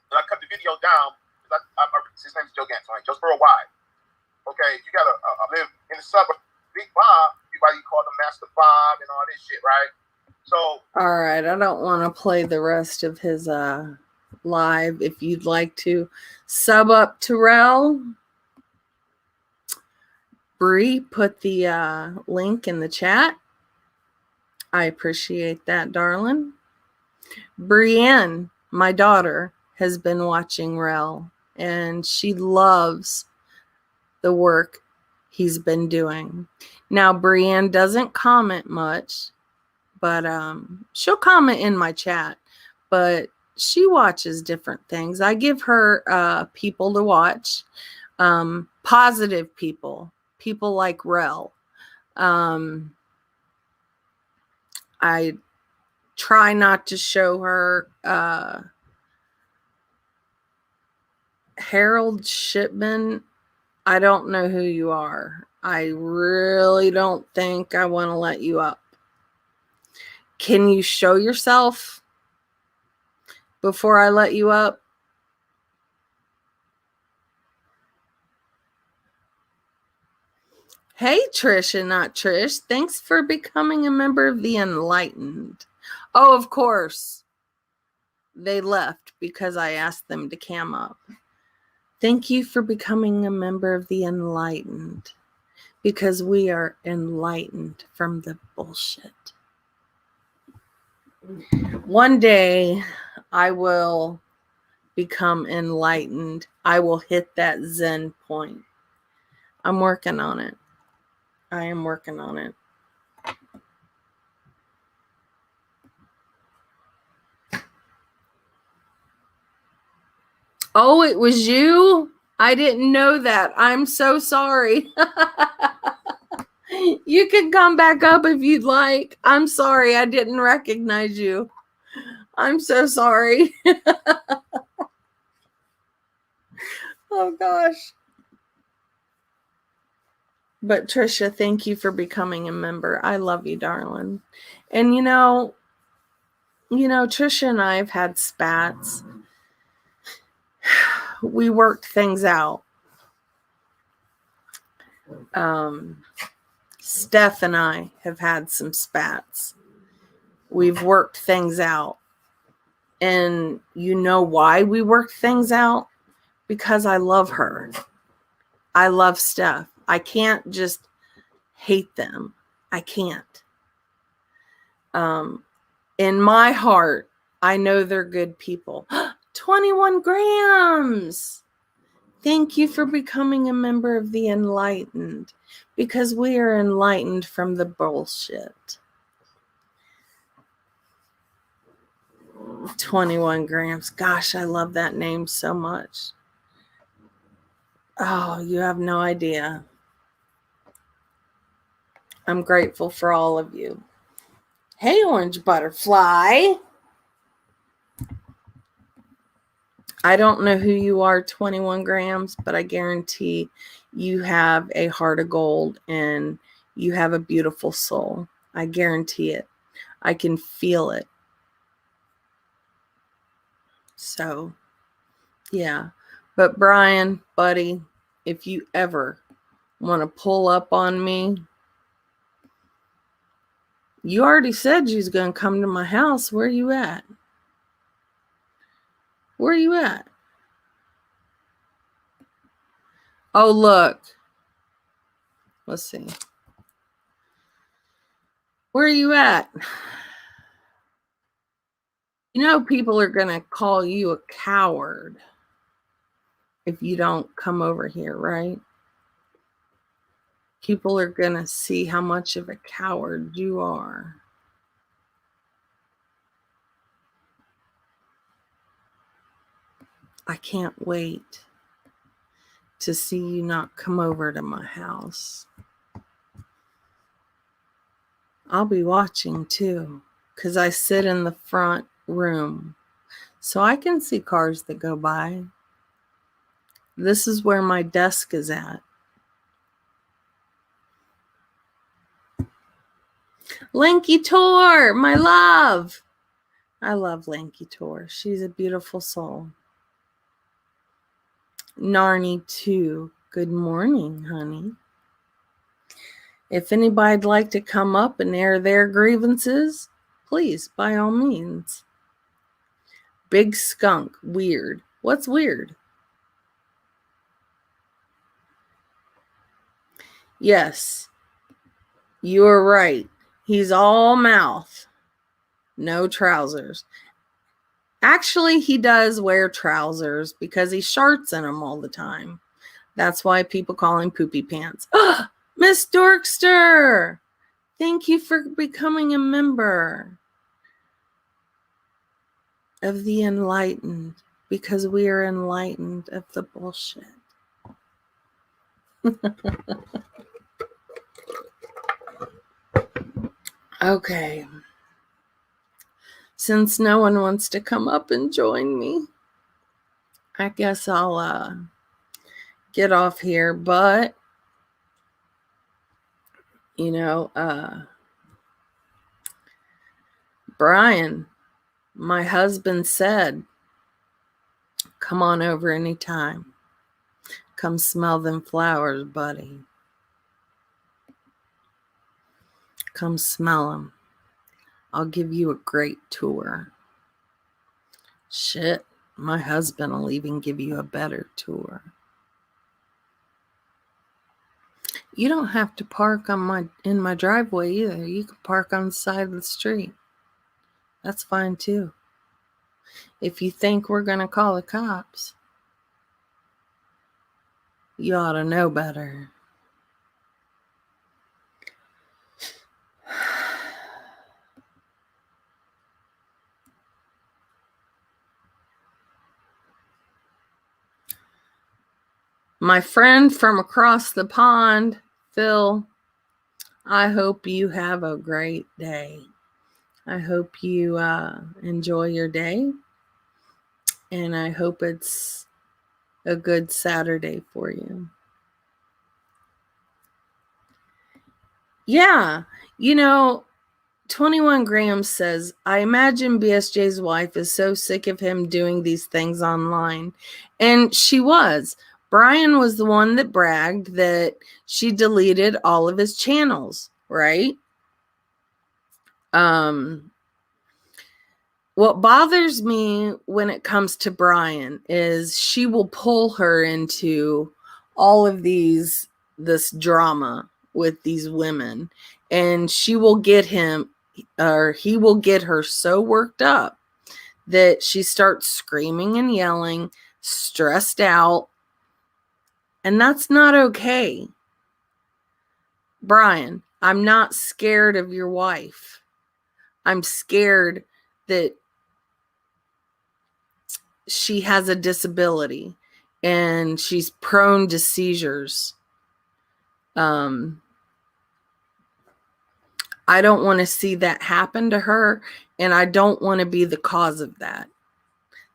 and I cut the video down. His name is Joe Ganson, just for a while. Okay, you gotta live in the suburb. Big Bob, everybody call him Master Bob and all this shit, right? So, all right, I don't want to play the rest of his live. If you'd like to sub up to Rel, Bree put the link in the chat. I appreciate that, darling. Brienne, my daughter, has been watching Rel, and she loves the work he's been doing. Now, Brienne doesn't comment much, but she'll comment in my chat. But she watches different things. I give her people to watch, positive people like Rel. I try not to show her Harold Shipman. I don't know who you are. I really don't think I want to let you up. Can you show yourself before I let you up? Hey, Trish and not Trish. Thanks for becoming a member of the Enlightened. Oh, of course. They left because I asked them to cam up. Thank you for becoming a member of the Enlightened, because we are enlightened from the bullshit. One day I will become enlightened. I will hit that Zen point. I'm working on it. I am working on it. Oh, it was you? I didn't know that. I'm so sorry. You can come back up if you'd like. I'm sorry. I didn't recognize you. I'm so sorry. Oh, gosh. But Trisha, thank you for becoming a member. I love you, darling. And you know, Trisha and I have had spats. We worked things out. Steph and I have had some spats. We've worked things out. And you know why we worked things out? Because I love her. I love Steph. I can't just hate them. I can't. In my heart, I know they're good people. 21 grams. Thank you for becoming a member of the Enlightened, because we are enlightened from the bullshit. 21 grams. Gosh, I love that name so much. Oh, you have no idea. I'm grateful for all of you. Hey, Orange Butterfly. I don't know who you are, 21 grams, but I guarantee you have a heart of gold and you have a beautiful soul. I guarantee it. I can feel it. So, yeah. But Brian, buddy, if you ever want to pull up on me, you already said you was going to come to my house. Where you at? Where you at? Oh, look. Let's see. Where you at? You know, people are going to call you a coward if you don't come over here, right? People are going to see how much of a coward you are. I can't wait to see you not come over to my house. I'll be watching too, because I sit in the front room so I can see cars that go by. This is where my desk is at. Lanky Tor, my love. I love Lanky Tor. She's a beautiful soul. Narnie too. Good morning, honey. If anybody'd like to come up and air their grievances, please, by all means. Big skunk, weird. What's weird? Yes, you're right. He's all mouth, no trousers. Actually, he does wear trousers because he sharts in them all the time. That's why people call him Poopy Pants. Miss Dorkster, thank you for becoming a member of the enlightened, because we are enlightened of the bullshit. Okay. Since no one wants to come up and join me, I guess I'll get off here. But, you know, Brian, my husband said, come on over anytime. Come smell them flowers, buddy. Come smell them. I'll give you a great tour. Shit, my husband will even give you a better tour. You don't have to park on in my driveway either. You can park on the side of the street. That's fine too. If you think we're going to call the cops, you ought to know better. My friend from across the pond, Phil, I hope you have a great day. I hope you enjoy your day. And I hope it's a good Saturday for you. Yeah, you know, 21 Grams says, I imagine BSJ's wife is so sick of him doing these things online. And she was. Brian was the one that bragged that she deleted all of his channels, right? What bothers me when it comes to Brian is she will pull her into all of this drama with these women, and she will get him, or he will get her so worked up that she starts screaming and yelling, stressed out, and that's not okay. Brian, I'm not scared of your wife. I'm scared that she has a disability and she's prone to seizures. I don't want to see that happen to her, and I don't want to be the cause of that.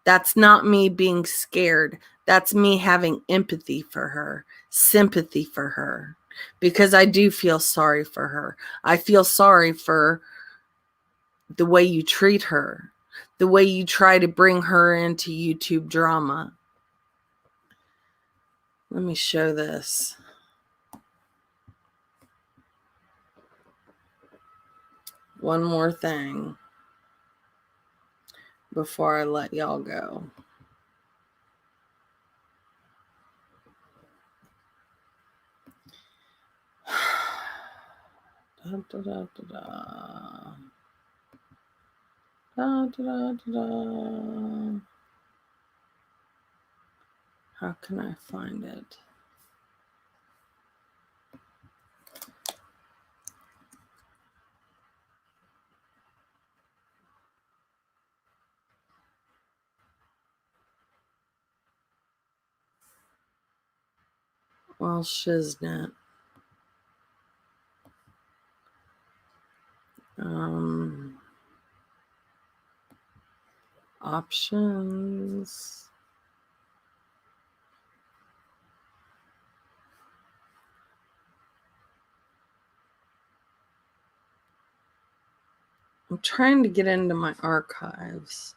That's not me being scared. That's me having empathy for her, sympathy for her, because I do feel sorry for her. I feel sorry for the way you treat her, the way you try to bring her into YouTube drama. Let me show this. One more thing before I let y'all go. Da, da, da, da, da. Da, da, da, da, da. How can I find it? Well, shiznit. Options. I'm trying to get into my archives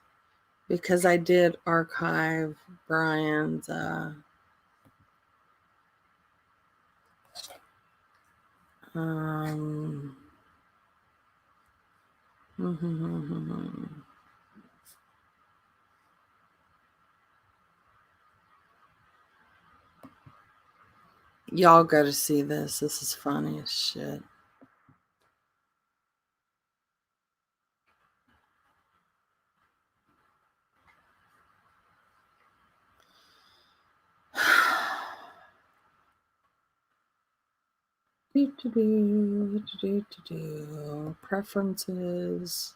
because I did archive Brian's y'all got to see this. This is funny as shit. Preferences.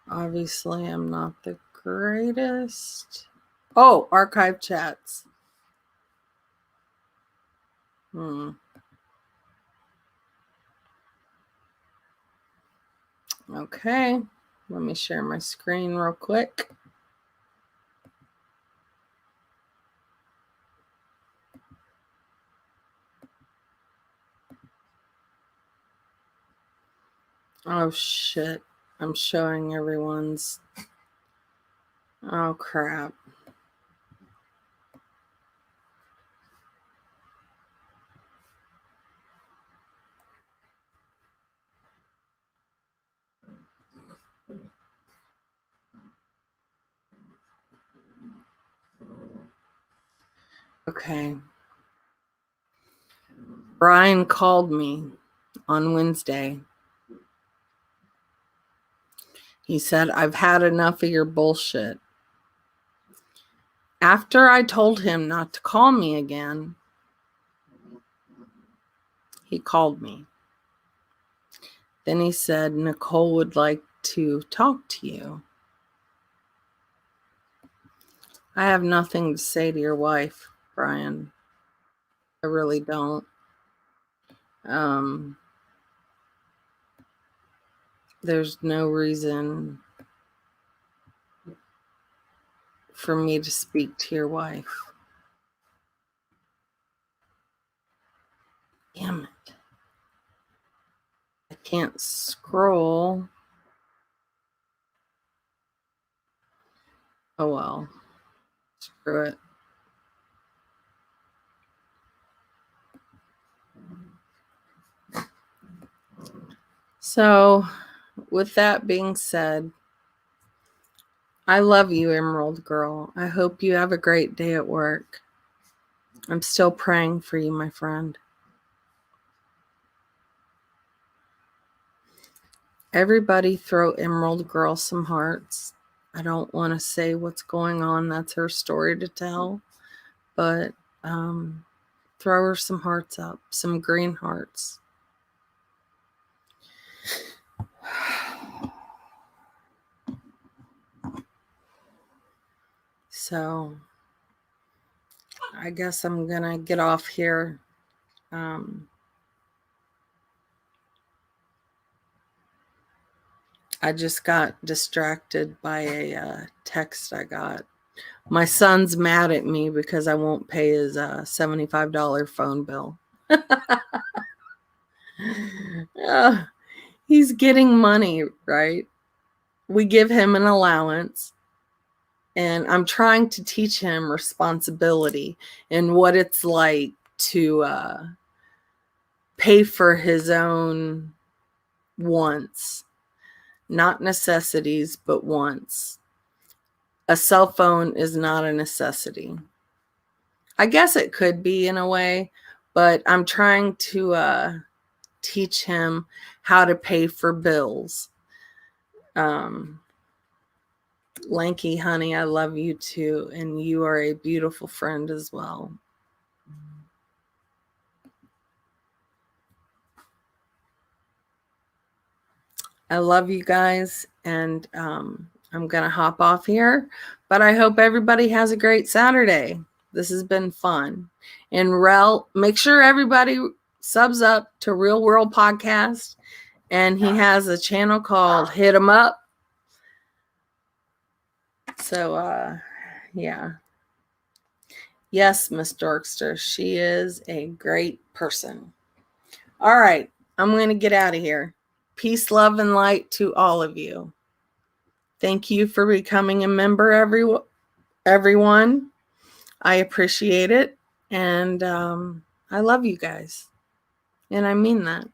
Obviously, I'm not the greatest. Oh, archive chats. Okay, let me share my screen real quick. Oh shit, I'm showing everyone's. Oh crap. Okay. Brian called me on Wednesday. He said, I've had enough of your bullshit. After I told him not to call me again, he called me. Then he said, Nicole would like to talk to you. I have nothing to say to your wife, Brian. I really don't. There's no reason for me to speak to your wife. Damn it. I can't scroll. Oh well. Screw it. So, with that being said, I love you, Emerald Girl. I hope you have a great day at work. I'm still praying for you, my friend. Everybody throw Emerald Girl some hearts. I don't want to say what's going on. That's her story to tell. But throw her some hearts up, some green hearts. So I guess I'm going to get off here. I just got distracted by a text I got. My son's mad at me because I won't pay his $75 phone bill. He's getting money, right? We give him an allowance, and I'm trying to teach him responsibility and what it's like to pay for his own wants, not necessities, but wants. A cell phone is not a necessity. I guess it could be in a way, but I'm trying to teach him how to pay for bills. Lanky honey, I love you too, and you are a beautiful friend as well. I love you guys, and I'm gonna hop off here, but I hope everybody has a great Saturday. This has been fun. And Rel, make sure everybody subs up to Real World Podcast, and he has a channel called Hit 'Em Up. So yeah. Yes, Miss Dorkster, she is a great person. All right, I'm going to get out of here. Peace, love, and light to all of you. Thank you for becoming a member, everyone. I appreciate it, and I love you guys, and I mean that.